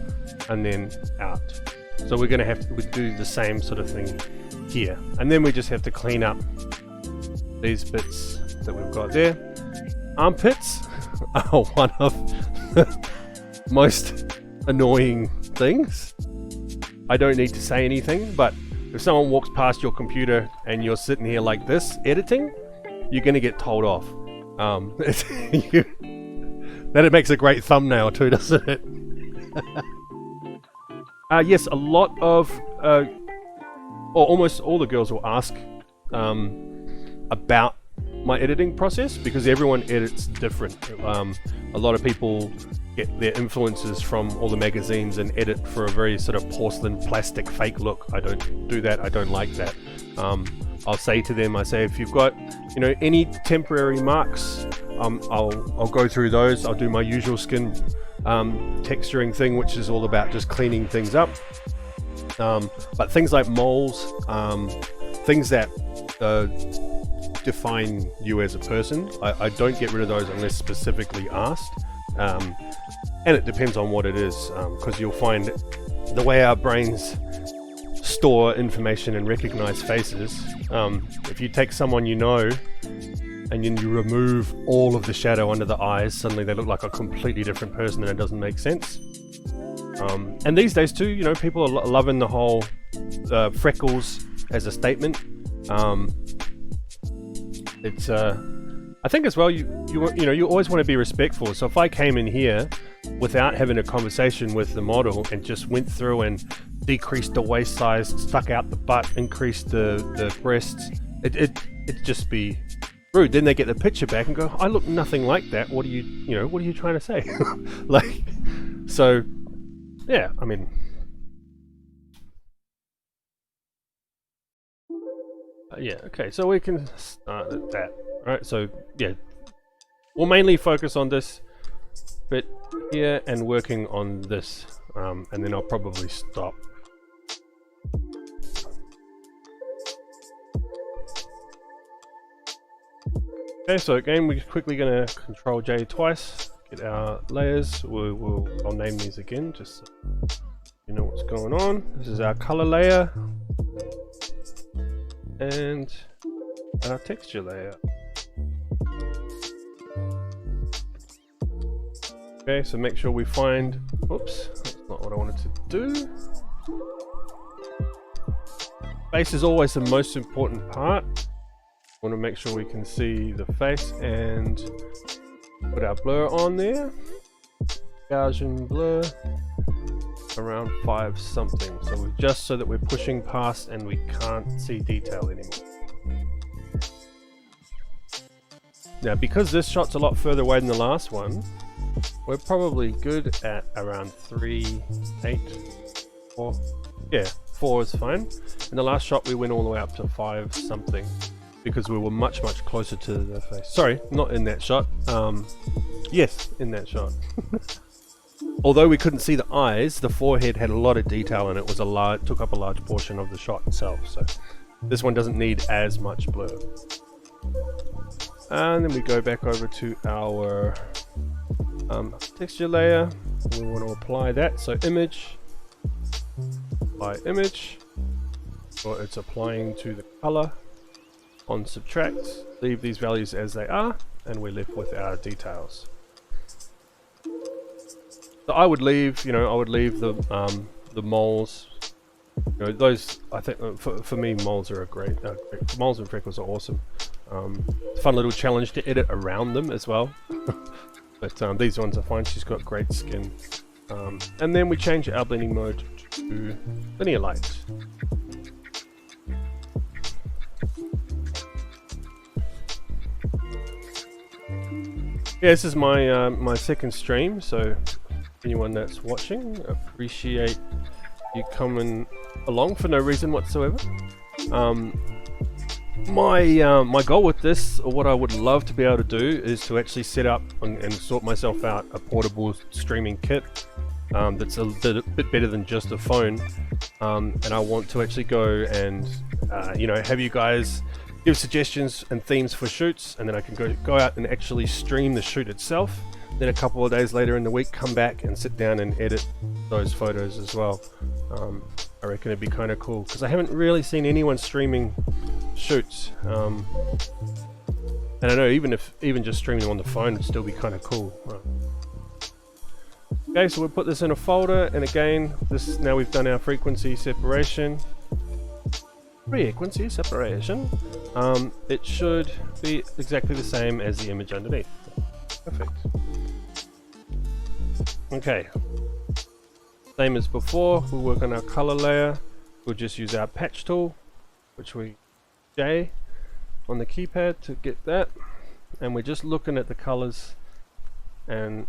and then out. So we're going to have to do the same sort of thing here. And then we just have to clean up these bits that we've got there. Armpits are one of the most annoying things. I don't need to say anything, but if someone walks past your computer and you're sitting here like this editing, you're going to get told off. That it makes a great thumbnail too, doesn't it? Yes, a lot of, or almost all the girls will ask about my editing process because everyone edits different. A lot of people get their influences from all the magazines and edit for a very sort of porcelain plastic fake look. I don't do that. I don't like that. I'll say to them, I say, if you've got, you know, any temporary marks, I'll go through those. I'll do my usual skin texturing thing, which is all about just cleaning things up. But things like moles, things that define you as a person, I don't get rid of those unless specifically asked. And it depends on what it is, because you'll find the way our brains store information and recognize faces, if you take someone you know and then you remove all of the shadow under the eyes, suddenly they look like a completely different person and it doesn't make sense. And these days too, you know, people are loving the whole freckles as a statement. It's I think as well, you know, you always want to be respectful. So if I came in here without having a conversation with the model and just went through and decreased the waist size, stuck out the butt, increased the breasts, it'd just be rude. Then they get the picture back and go, I look nothing like that. What are you trying to say? Like, so yeah, I mean, yeah, okay, so we can start at that. Right, so yeah, we'll mainly focus on this bit here and working on this, and then I'll probably stop. Okay, so again, we're quickly going to Control J twice, get our layers. I'll name these again, just so you know what's going on. This is our color layer and our texture layer. Okay, so make sure we find, oops, that's not what I wanted to do. Face is always the most important part. Want to make sure we can see the face and put our blur on there. Gaussian blur around 5 something. So just so that we're pushing past and we can't see detail anymore. Now, because this shot's a lot further away than the last one, we're probably good at around 3, 8, 4. Yeah, 4 is fine. In the last shot we went all the way up to 5 something because we were much closer to the face. Sorry, not in that shot. Yes, in that shot. Although we couldn't see the eyes, the forehead had a lot of detail and it was took up a large portion of the shot itself. So this one doesn't need as much blur. And then we go back over to our texture layer. We want to apply that. So image, apply image, or it's applying to the color. On subtract, leave these values as they are, and we're left with our details. So I would leave, I would leave the moles. Those, I think, for me, moles are great. Moles and freckles are awesome. Fun little challenge to edit around them as well. But these ones are fine. She's got great skin. And then we change our blending mode to linear light. Yeah, this is my my second stream, so anyone that's watching, appreciate you coming along for no reason whatsoever. My goal with this, or what I would love to be able to do, is to actually set up and sort myself out a portable streaming kit that's a bit better than just a phone, and I want to actually go and have you guys give suggestions and themes for shoots, and then I can go out and actually stream the shoot itself. Then a couple of days later in the week, come back and sit down and edit those photos as well. I reckon it'd be kind of cool, because I haven't really seen anyone streaming shoots. And I know even just streaming them on the phone would still be kind of cool. Okay, so we'll put this in a folder, and again, now we've done our frequency separation. Frequency separation. It should be exactly the same as the image underneath. Perfect. Okay. Same as before, we'll work on our color layer. We'll just use our patch tool, which we J on the keypad to get that. And we're just looking at the colors and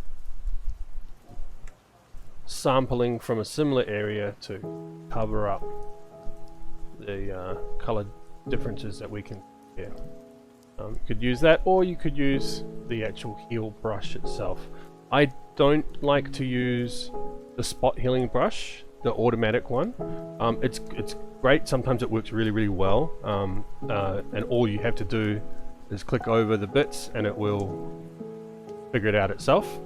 sampling from a similar area to cover up the color differences that we can get. You could use that, or you could use the actual heal brush itself. I don't like to use the spot healing brush, the automatic one. It's great. Sometimes it works really well, and all you have to do is click over the bits and it will figure it out itself.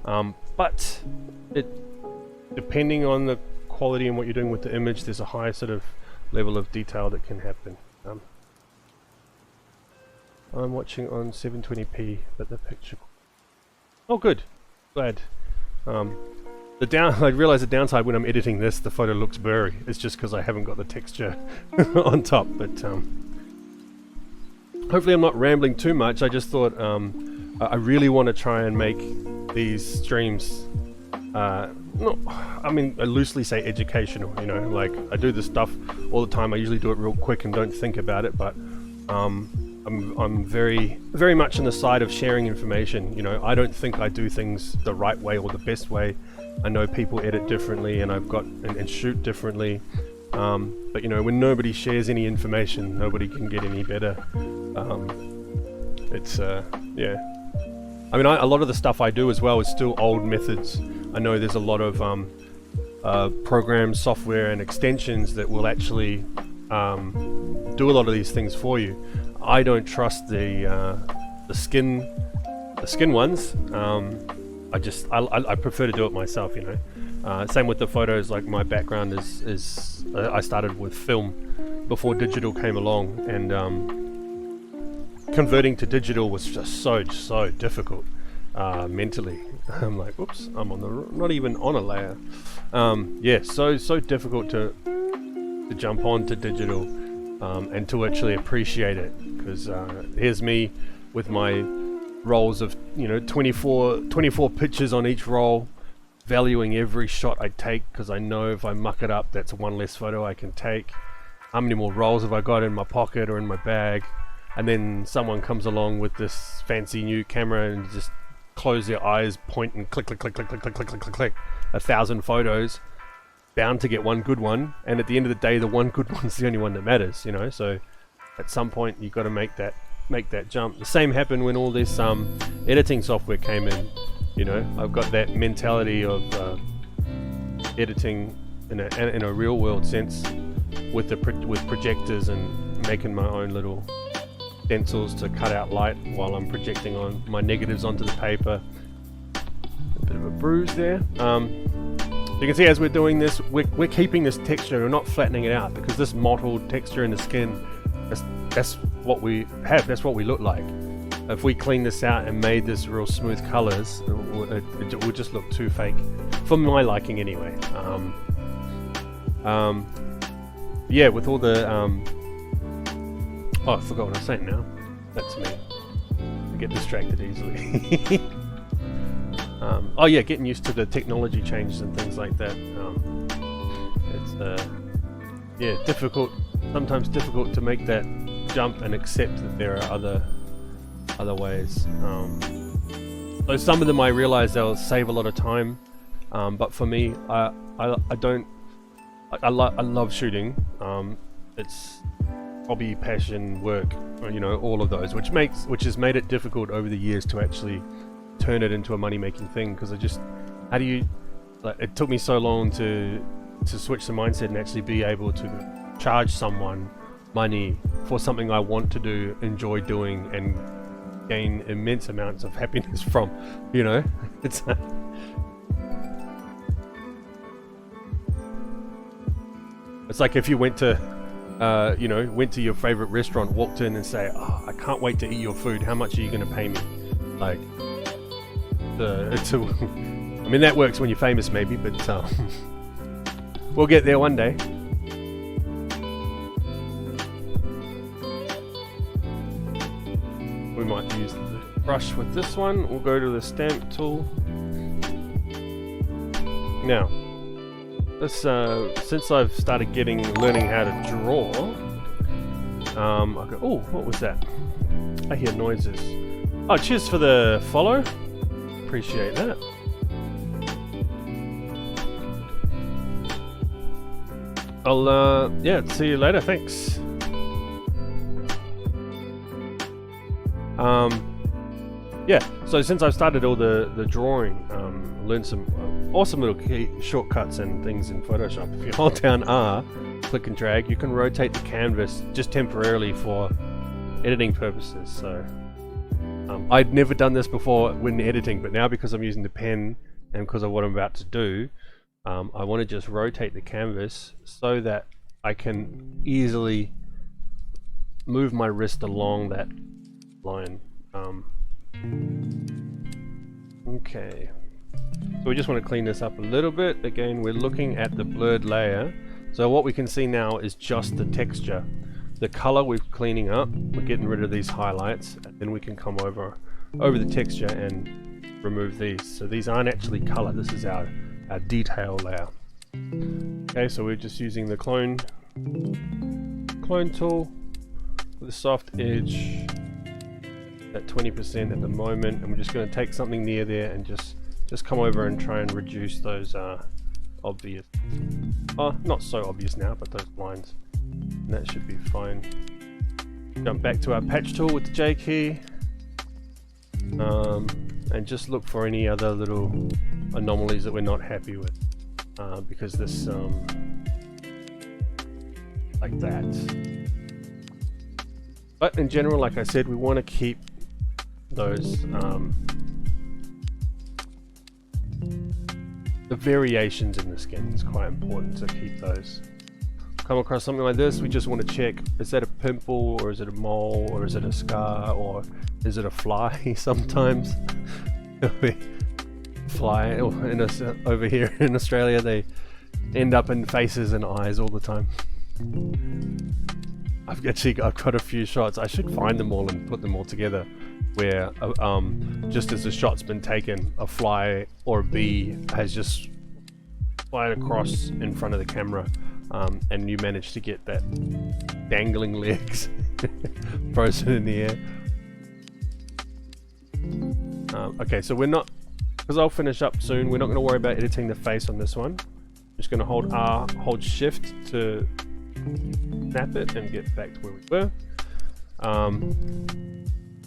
But depending on the quality and what you're doing with the image, there's a high sort of level of detail that can happen. I'm watching on 720p, but the picture... Oh, good. Glad. I realize the downside when I'm editing this, the photo looks blurry. It's just because I haven't got the texture on top. But hopefully I'm not rambling too much. I just thought I really want to try and make these streams... I loosely say educational, like I do this stuff all the time. I usually do it real quick and don't think about it, but I'm very much on the side of sharing information. I don't think I do things the right way or the best way. I know people edit differently and and shoot differently, but when nobody shares any information, nobody can get any better. Yeah. I mean, a lot of the stuff I do as well is still old methods. I know there's a lot of programs, software, and extensions that will actually do a lot of these things for you. I don't trust the skin ones. I prefer to do it myself. Same with the photos. Like my background is I started with film before digital came along, and converting to digital was just so difficult mentally. I'm like, oops, I'm not even on a layer. Yeah, so difficult to jump on to digital and to actually appreciate it, because here's me with my rolls of 24 pictures on each roll, valuing every shot I take, because I know if I muck it up, that's one less photo I can take. How many more rolls have I got in my pocket or in my bag? And then someone comes along with this fancy new camera and just close their eyes, point and click 1,000 photos, bound to get one good one. And at the end of the day, the one good one's the only one that matters, so at some point you've got to make that jump. The same happened when all this editing software came in. I've got that mentality of editing in a real world sense with projectors and making my own little stencils to cut out light while I'm projecting on my negatives onto the paper. A bit of a bruise there. You can see as we're doing this, we're keeping this texture, we're not flattening it out, because this mottled texture in the skin, that's what we have, that's what we look like. If we clean this out and made this real smooth colors, it would just look too fake, for my liking anyway. Yeah, with all the oh, I forgot what I was saying now. That's me. I get distracted easily. Oh yeah, getting used to the technology changes and things like that. It's yeah, difficult. Sometimes difficult to make that jump and accept that there are other ways. So some of them I realize they'll save a lot of time, but for me, I don't. I love shooting. It's hobby, passion, work, you know, all of those, which has made it difficult over the years to actually turn it into a money-making thing, because how do you, like, it took me so long to switch the mindset and actually be able to charge someone money for something I want to do, enjoy doing, and gain immense amounts of happiness from, you know. It's it's like if you went to you know, went to your favorite restaurant, walked in and say, oh, I can't wait to eat your food, how much are you going to pay me? Like, I mean, that works when you're famous maybe, but we'll get there one day. We might use the brush with this one. We'll go to the stamp tool. Now, this since I've started learning how to draw, I go, oh, what was that? I hear noises. Oh, cheers for the follow. Appreciate that. I'll yeah, see you later. Thanks. Yeah, so since I've started all the drawing, learned some awesome little shortcuts and things in Photoshop. If you hold down R, click and drag, you can rotate the canvas just temporarily for editing purposes. So I'd never done this before when editing, but now because I'm using the pen and because of what I'm about to do, I want to just rotate the canvas so that I can easily move my wrist along that line. Okay, so we just want to clean this up a little bit. Again, we're looking at the blurred layer, so what we can see now is just the texture. The color we're cleaning up, we're getting rid of these highlights, and then we can come over the texture and remove these. So these aren't actually color, this is our detail layer. Okay, so we're just using the clone tool with a soft edge at 20% at the moment, and we're just going to take something near there and just come over and try and reduce those obvious, not so obvious now, but those lines, and that should be fine. Jump back to our patch tool with the J key, and just look for any other little anomalies that we're not happy with, because this like that. But in general, like I said, we want to keep those the variations in the skin. It's quite important to keep those. Come across something like this, we just want to check, is that a pimple, or is it a mole, or is it a scar, or is it a fly? Sometimes fly over here in Australia, they end up in faces and eyes all the time. I've got a few shots. I should find them all and put them all together, where just as the shot's been taken, a fly or a bee has just flying across in front of the camera, and you manage to get that dangling legs frozen in the air. Okay, so we're not, because I'll finish up soon, we're not going to worry about editing the face on this one. I'm just going to hold R, hold Shift to snap it and get back to where we were.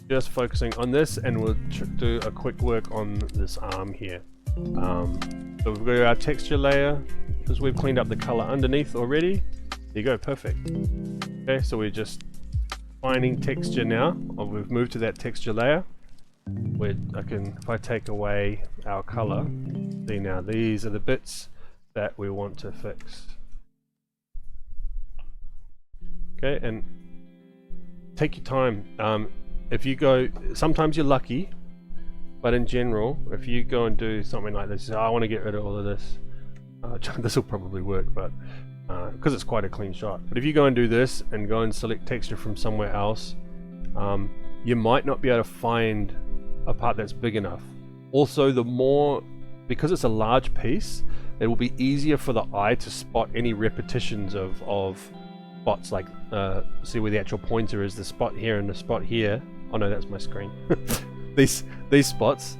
Just focusing on this, and we'll do a quick work on this arm here. So we've got our texture layer, because we've cleaned up the color underneath already. There you go, perfect. Okay, so we're just finding texture now. We've moved to that texture layer. If I take away our color, see now these are the bits that we want to fix. Okay, and take your time. If you go, sometimes you're lucky, but in general, if you go and do something like this, I want to get rid of all of this. This will probably work, but because it's quite a clean shot. But if you go and do this and go and select texture from somewhere else, you might not be able to find a part that's big enough. Also, because it's a large piece, it will be easier for the eye to spot any repetitions of spots, like see where the actual pointer is, the spot here and the spot here. Oh no, that's my screen. these spots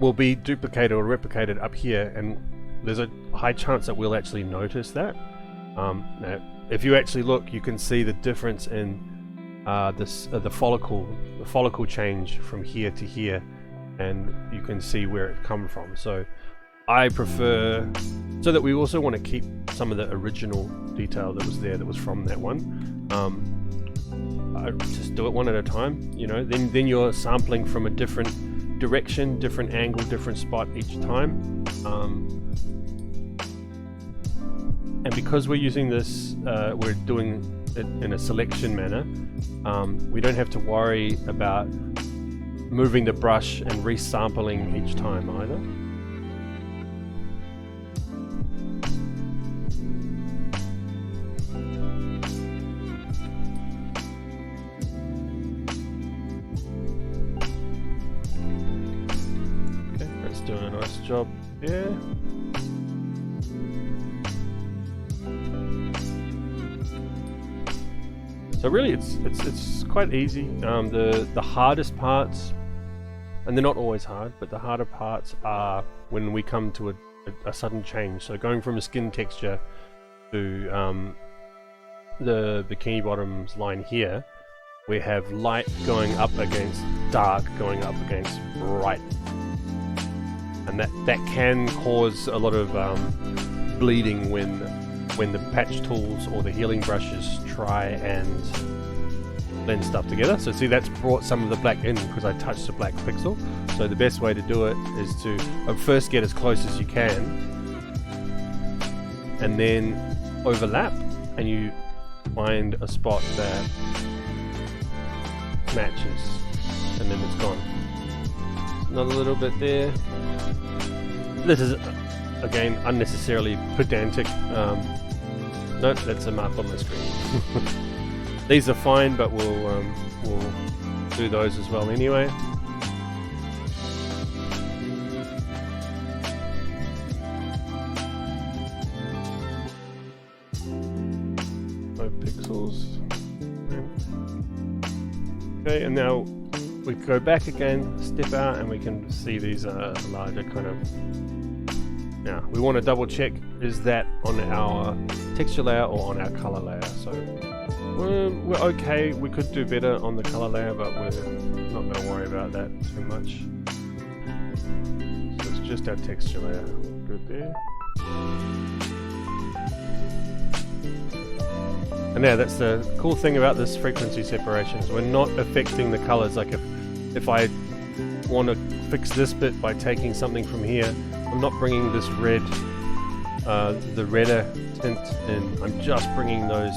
will be duplicated or replicated up here, and there's a high chance that we'll actually notice that. Now, if you actually look, you can see the difference in the follicle change from here to here, and you can see where it come from. So I prefer, so that we also want to keep some of the original detail that was there, that was from that one. I just do it one at a time, you know. Then you're sampling from a different direction, different angle, different spot each time. And because we're using this, we're doing it in a selection manner. We don't have to worry about moving the brush and resampling each time either. Doing a nice job there. So really it's quite easy. The hardest parts, and they're not always hard, but the harder parts are when we come to a sudden change. So going from a skin texture to the bikini bottoms line here, we have light going up against dark, going up against bright. And that can cause a lot of bleeding when the patch tools or the healing brushes try and blend stuff together. So see, that's brought some of the black in because I touched the black pixel. So the best way to do it is to first get as close as you can, and then overlap, and you find a spot that matches, and then it's gone. Another little bit there. This is, again, unnecessarily pedantic. Nope, that's a mark on my screen. These are fine, but we'll do those as well anyway. No pixels. Okay, and now we go back again, step out, and we can see these larger kind of. Now we want to double check, is that on our texture layer or on our color layer? So we're okay. We could do better on the color layer, but we're not going to worry about that too much. So it's just our texture layer. Good there. And now that's the cool thing about this frequency separation, is we're not affecting the colors. Like if I want to fix this bit by taking something from here, I'm not bringing this red, the redder tint in. I'm just bringing those,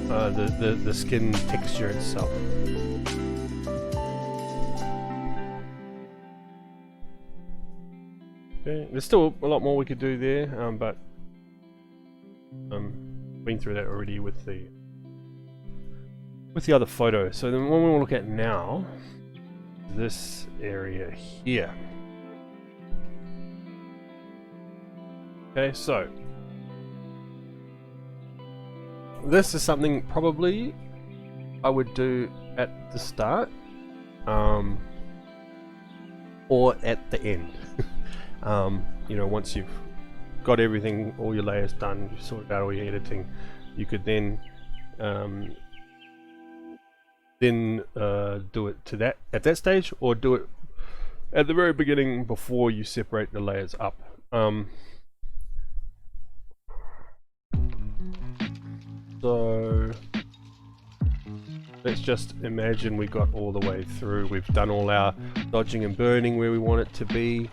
the skin texture itself. Okay, there's still a lot more we could do there, but been through that already with the other photo. So then what we'll look at now, this area here. Okay, so this is something probably I would do at the start, or at the end. You know, once you've got everything, all your layers done, you've sorted out all your editing, you could then do it at that stage, or do it at the very beginning before you separate the layers up. So let's just imagine we got all the way through. We've done all our dodging and burning where we want it to be.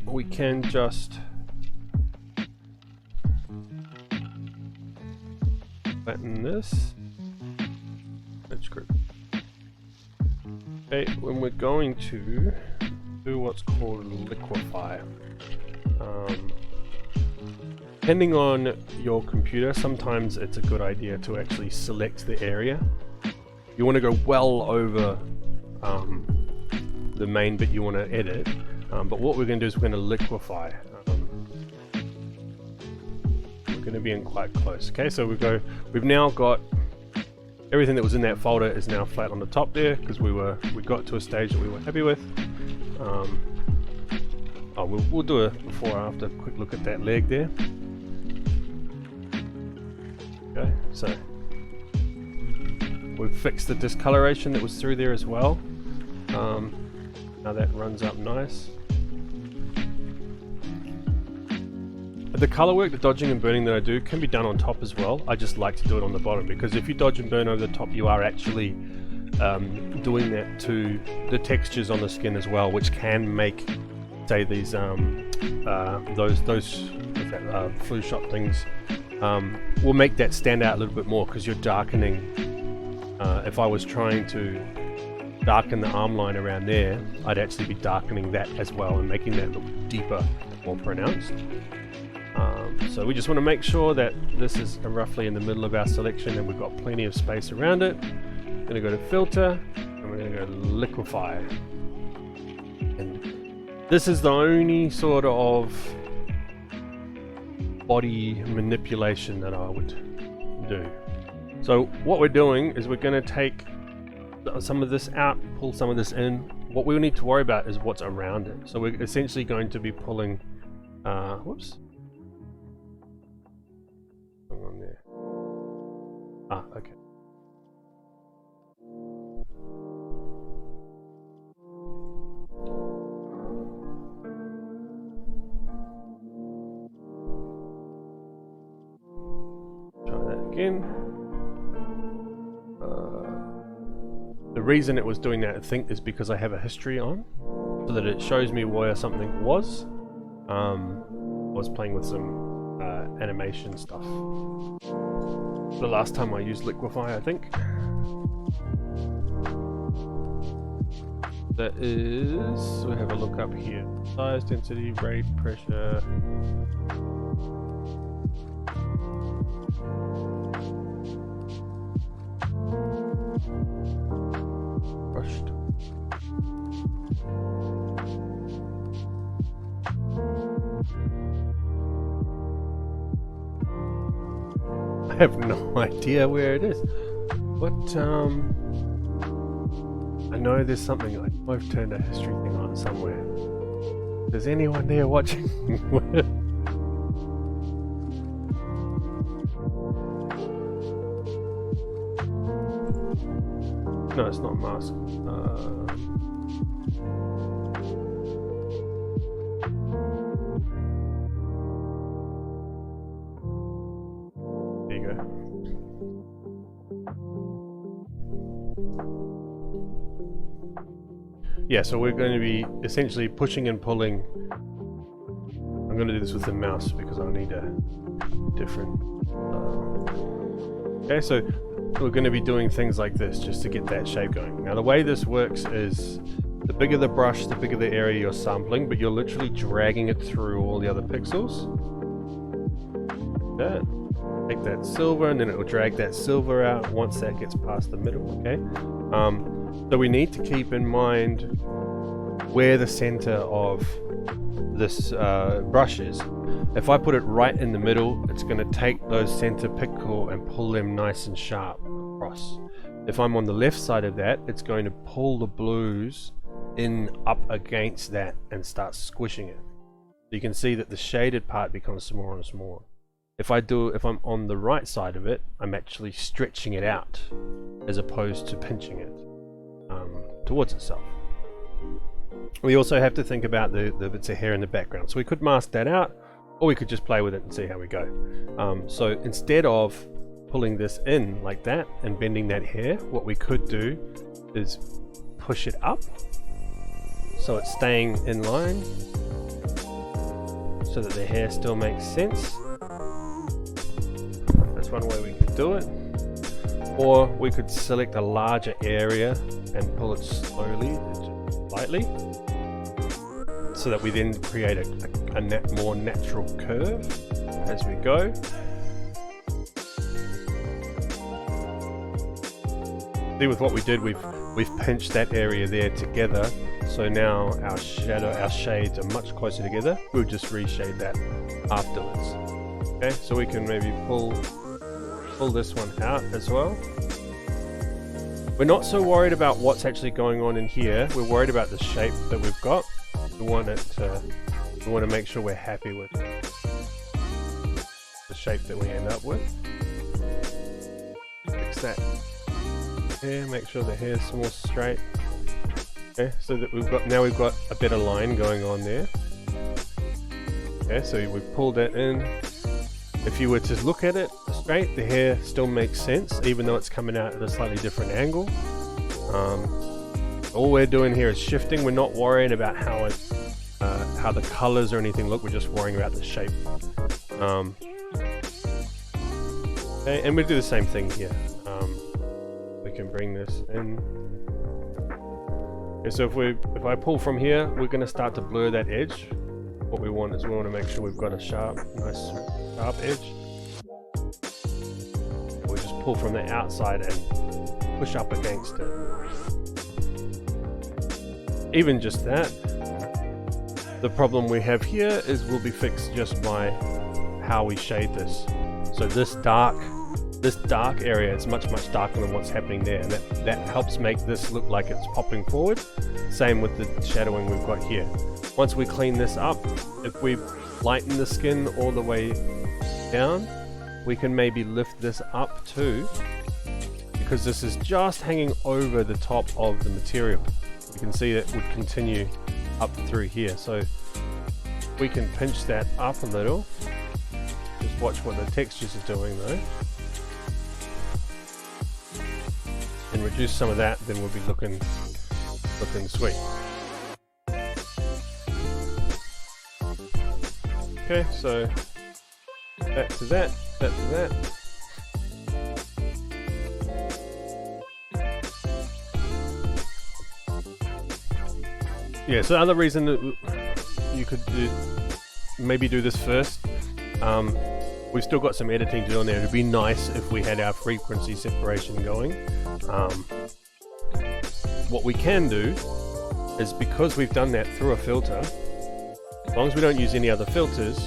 we can just flatten this. Let's group. Okay, when we're going to do what's called liquefy. Depending on your computer, sometimes it's a good idea to actually select the area. You want to go well over the main bit you want to edit, but what we're going to do is we're going to liquefy. We're going to be in quite close. Okay, so we've now got everything that was in that folder is now flat on the top there, because we got to a stage that we were happy with. We'll do a before and after quick look at that leg there. Okay, so we've fixed the discoloration that was through there as well. Now that runs up nice. The color work, the dodging and burning that I do, can be done on top as well. I just like to do it on the bottom, because if you dodge and burn over the top, you are actually doing that to the textures on the skin as well, which can make, say, these flu shot things will make that stand out a little bit more, because you're darkening. If I was trying to darken the arm line around there, I'd actually be darkening that as well and making that look deeper, more pronounced. So we just want to make sure that this is roughly in the middle of our selection and we've got plenty of space around it. I'm going to go to filter and we're going to go to liquefy. And this is the only sort of body manipulation that I would do. So what we're doing is we're going to take some of this out, pull some of this in. What we need to worry about is what's around it. So we're essentially going to be pulling whoops. On there. Okay. Try that again. The reason it was doing that, I think, is because I have a history on, so that it shows me where something was. I was playing with some animation stuff the last time I used liquefy, I think. That is, we'll have a look up here. Size, density, rate, pressure. Brushed. I have no idea where it is, but I know there's something. I've turned a history thing on somewhere. Is anyone there watching? No, it's not mask. There you go. Yeah, so we're going to be essentially pushing and pulling. I'm going to do this with the mouse because I need a different... Okay, so we're going to be doing things like this just to get that shape going. Now the way this works is the bigger the brush, the bigger the area you're sampling, but you're literally dragging it through all the other pixels. That. Take that silver and then it will drag that silver out once that gets past the middle, okay? So we need to keep in mind where the center of this brush is. If I put it right in the middle, it's going to take those center pixel and pull them nice and sharp across. If I'm on the left side of that, it's going to pull the blues in up against that and start squishing it. So you can see that the shaded part becomes smaller and smaller. If I'm on the right side of it, I'm actually stretching it out as opposed to pinching it towards itself. We also have to think about the bits of hair in the background. So we could mask that out, or we could just play with it and see how we go. So instead of pulling this in like that and bending that hair, what we could do is push it up so it's staying in line, so that the hair still makes sense. That's one way we could do it. Or we could select a larger area and pull it slowly, lightly, so that we then create a more natural curve as we go. See, with what we did, we've pinched that area there together, so now our shades are much closer together. We'll just reshade that afterwards. Okay, so we can maybe pull this one out as well. We're not so worried about what's actually going on in here. We're worried about the shape that we've got. We want to make sure we're happy with the shape that we end up with. Fix that here, make sure the hair's more straight. Okay, so that we've got a better line going on there. Okay, so we've pulled that in. If you were to look at it straight, the hair still makes sense, even though it's coming out at a slightly different angle. All we're doing here is shifting. We're not worrying about how the colors or anything look. We're just worrying about the shape. Okay, and we do the same thing here. We can bring this in. Okay, so if I pull from here, we're going to start to blur that edge. What we want is we want to make sure we've got a nice sharp edge. We just pull from the outside and push up against it. Even just that, the problem we have here is will be fixed just by how we shade this. So this dark area is much darker than what's happening there, and that helps make this look like it's popping forward. Same with the shadowing we've got here. Once we clean this up, if we lighten the skin all the way down, we can maybe lift this up too, because this is just hanging over the top of the material. You can see it would continue up through here, so we can pinch that up a little. Just watch what the textures are doing though, and reduce some of that, then we'll be looking sweet. Okay, so that to that, that to that. Yeah, so the other reason that you could maybe do this first, we've still got some editing to do on there. It'd be nice if we had our frequency separation going. What we can do is, because we've done that through a filter, as long as we don't use any other filters,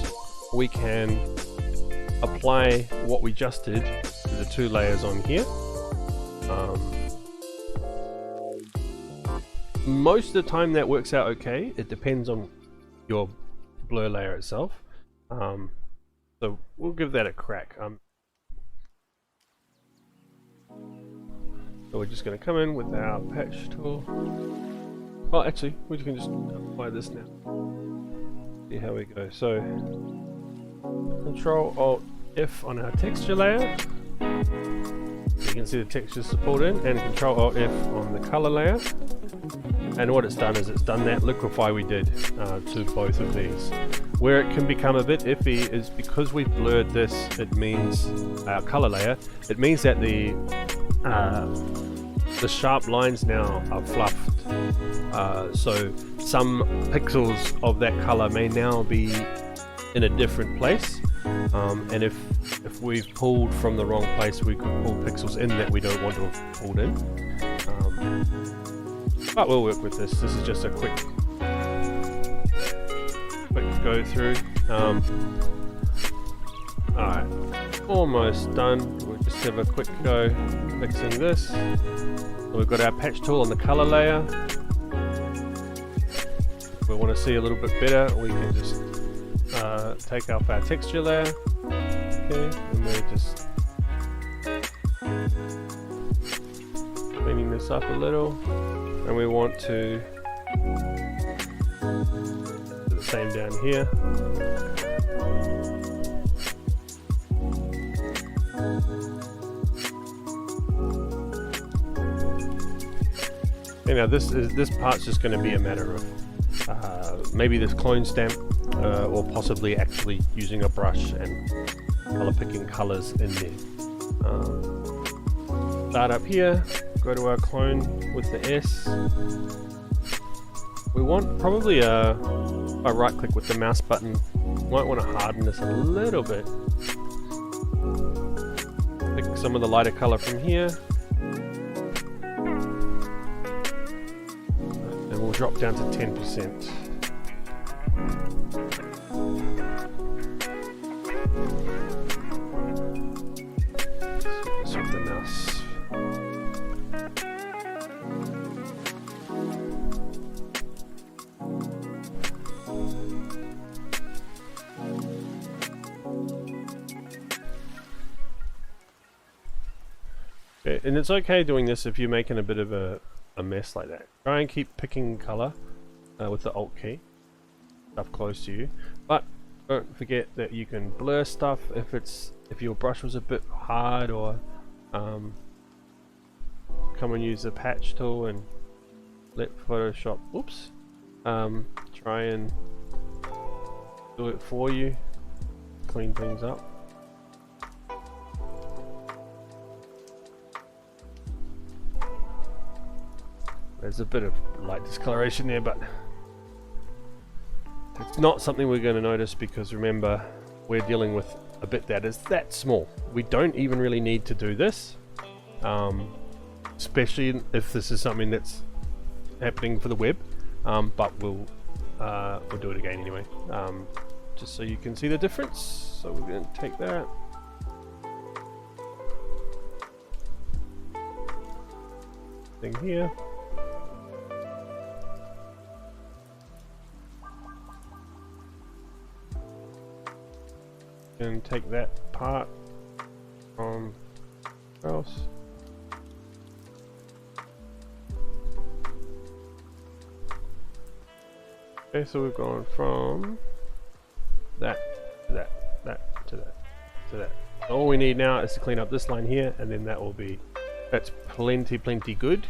we can apply what we just did to the two layers on here. Most of the time that works out okay. It depends on your blur layer itself. So we'll give that a crack. So we're just going to come in with our patch tool. Well, actually, we can just apply this now. See how we go. So Control Alt F on our texture layer. So you can see the textures pulled in, and Control Alt F on the color layer. And what it's done is it's done that liquefy we did to both of these. Where it can become a bit iffy is because we've blurred this, it means our color layer, it means that the sharp lines now are fluffed. So some pixels of that color may now be in a different place. And if we've pulled from the wrong place, we could pull pixels in that we don't want to have pulled in. But we'll work with this. This is just a quick go through. Alright, almost done. We'll just have a quick go fixing this. So we've got our patch tool on the color layer. If we want to see a little bit better, we can just take off our texture layer. Okay, and we're just cleaning this up a little. And we want to do the same down here. Now this part's just going to be a matter of maybe this clone stamp or possibly actually using a brush and color picking colors in there. Start up here, go to our clone with the S. We want probably a right click with the mouse button. Might want to harden this a little bit. Pick some of the lighter color from here. And we'll drop down to 10%. With the mouse. Okay, and it's okay doing this if you're making a bit of a mess like that. Try and keep picking color with the Alt key, stuff close to you, but don't forget that you can blur stuff if your brush was a bit hard, or come and use the patch tool and let Photoshop try and do it for you, clean things up. There's a bit of light discoloration there, but it's not something we're going to notice because remember, we're dealing with a bit that is that small. We don't even really need to do this, especially if this is something that's happening for the web, but we'll do it again anyway, just so you can see the difference. So we're going to take that. Thing here. And take that part from else. Okay, so we've gone from that to that to that to that. All we need now is to clean up this line here, and then that's plenty good.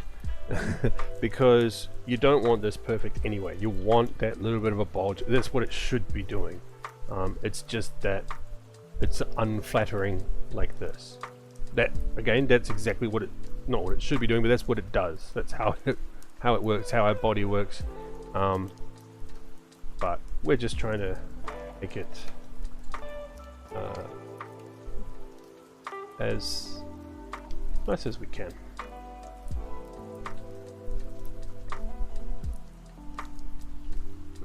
Because you don't want this perfect anyway. You want that little bit of a bulge. That's what it should be doing. It's just that it's unflattering like this. That again, that's exactly what not what it should be doing, but that's what it does. That's how it works, how our body works. But we're just trying to make it as nice as we can.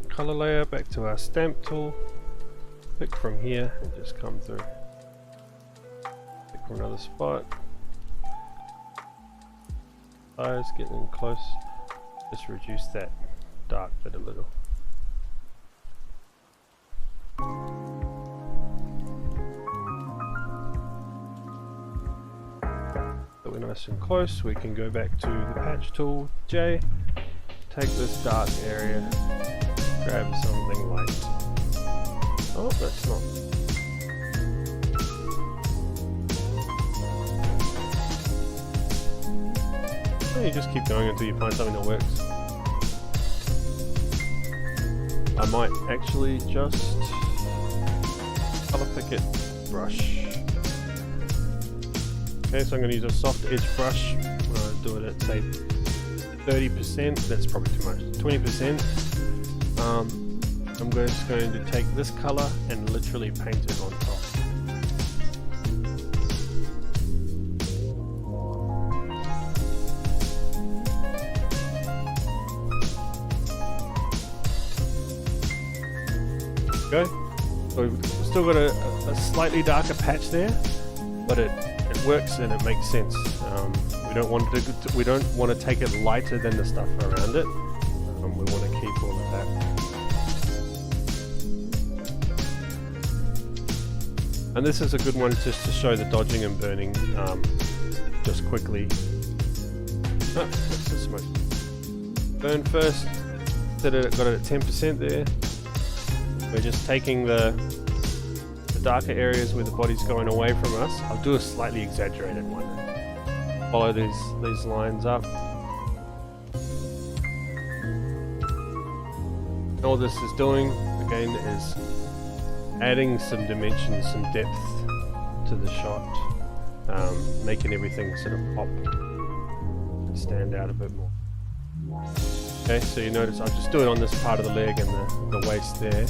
Color layer, back to our stamp tool. Pick from here and just come through. Pick from another spot. Eyes getting close. Just reduce that dark bit a little. So we're nice and close. We can go back to the patch tool, J. Take this dark area. Grab something light. Oh, that's not. Oh, you just keep going until you find something that works. I might actually just color pick it brush. Okay, so I'm going to use a soft edge brush. I'm going to do it at say 30%. That's probably too much. 20%. I'm just going to take this color and literally paint it on top. Okay, so we've still got a slightly darker patch there, but it works and it makes sense. We don't want to take it lighter than the stuff around it. We want to keep all of that. And this is a good one just to show the dodging and burning just quickly. Oh, that's the smoke. Burn first. Got it at 10% there. We're just taking the darker areas where the body's going away from us. I'll do a slightly exaggerated one. Follow these lines up. All this is doing, again, is adding some dimension, some depth to the shot, making everything sort of pop and stand out a bit more. Okay, so you notice I'll just do it on this part of the leg and the waist there.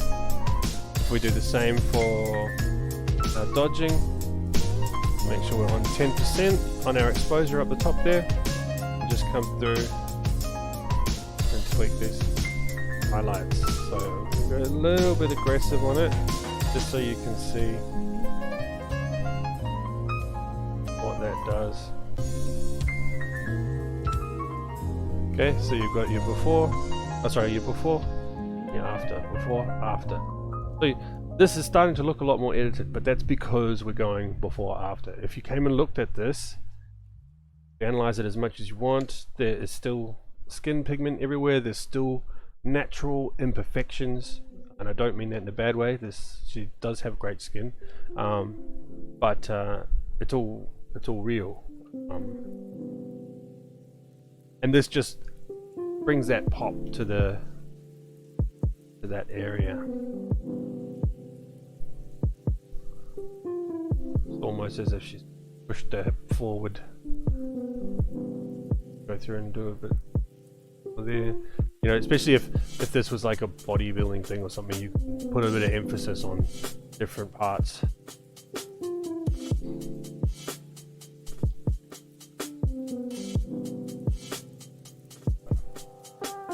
If we do the same for dodging, make sure we're on 10% on our exposure up the top there. Just come through and tweak these highlights. So we'll go a little bit aggressive on it, just so you can see what that does. Okay, so you've got your before, your before, your after, before, after. So this is starting to look a lot more edited, but that's because we're going before, after. If you came and looked at this, analyze it as much as you want, there is still skin pigment everywhere, there's still natural imperfections, and I don't mean that in a bad way. She does have great skin, but it's all real, and this just brings that pop to that area. It's almost as if she's pushed her hip forward. Go through and do a bit there. You know, especially if this was like a bodybuilding thing or something, you put a bit of emphasis on different parts.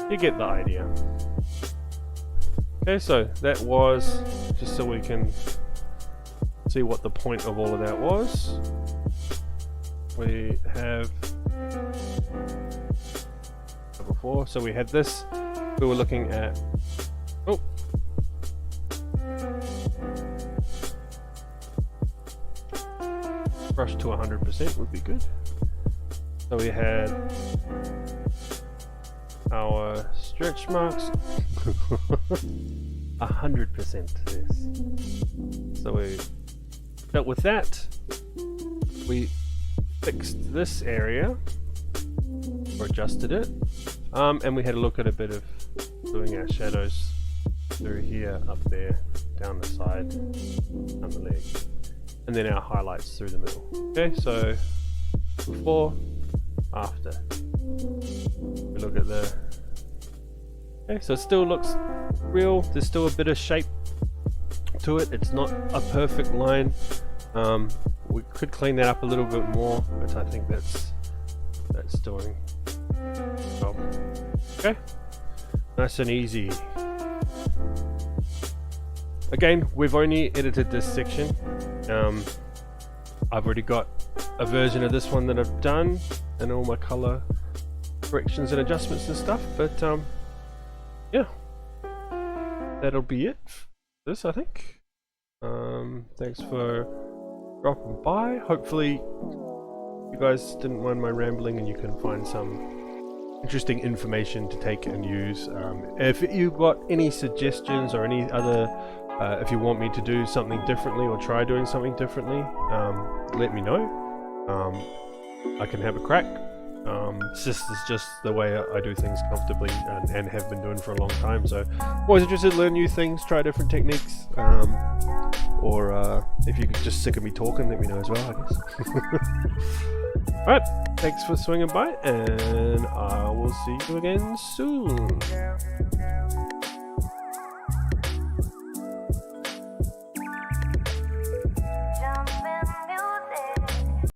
You get the idea. Okay, so that was just so we can see what the point of all of that was. We have before, so we had this, we were looking at, brush to 100% would be good. So we had our stretch marks 100% this. So we dealt with that. We fixed this area, or adjusted it, and we had a look at a bit of doing our shadows through here, up there, down the side, down the leg, and then our highlights through the middle. Okay, so before, after. We look at the. Okay, so it still looks real. There's still a bit of shape to it. It's not a perfect line. We could clean that up a little bit more, but I think that's doing. Okay, nice and easy. Again, we've only edited this section. I've already got a version of this one that I've done, and all my color corrections and adjustments and stuff. But yeah, that'll be it for this, I think. Thanks for dropping by. Hopefully you guys didn't mind my rambling and you can find some interesting information to take and use. If you've got any suggestions or any other, if you want me to do something differently or try doing something differently, let me know. I can have a crack. It's just the way I do things comfortably and have been doing for a long time. So always interested to learn new things, try different techniques, or if you're just sick of me talking, let me know as well, I guess. Alright, thanks for swinging by, and I will see you again soon.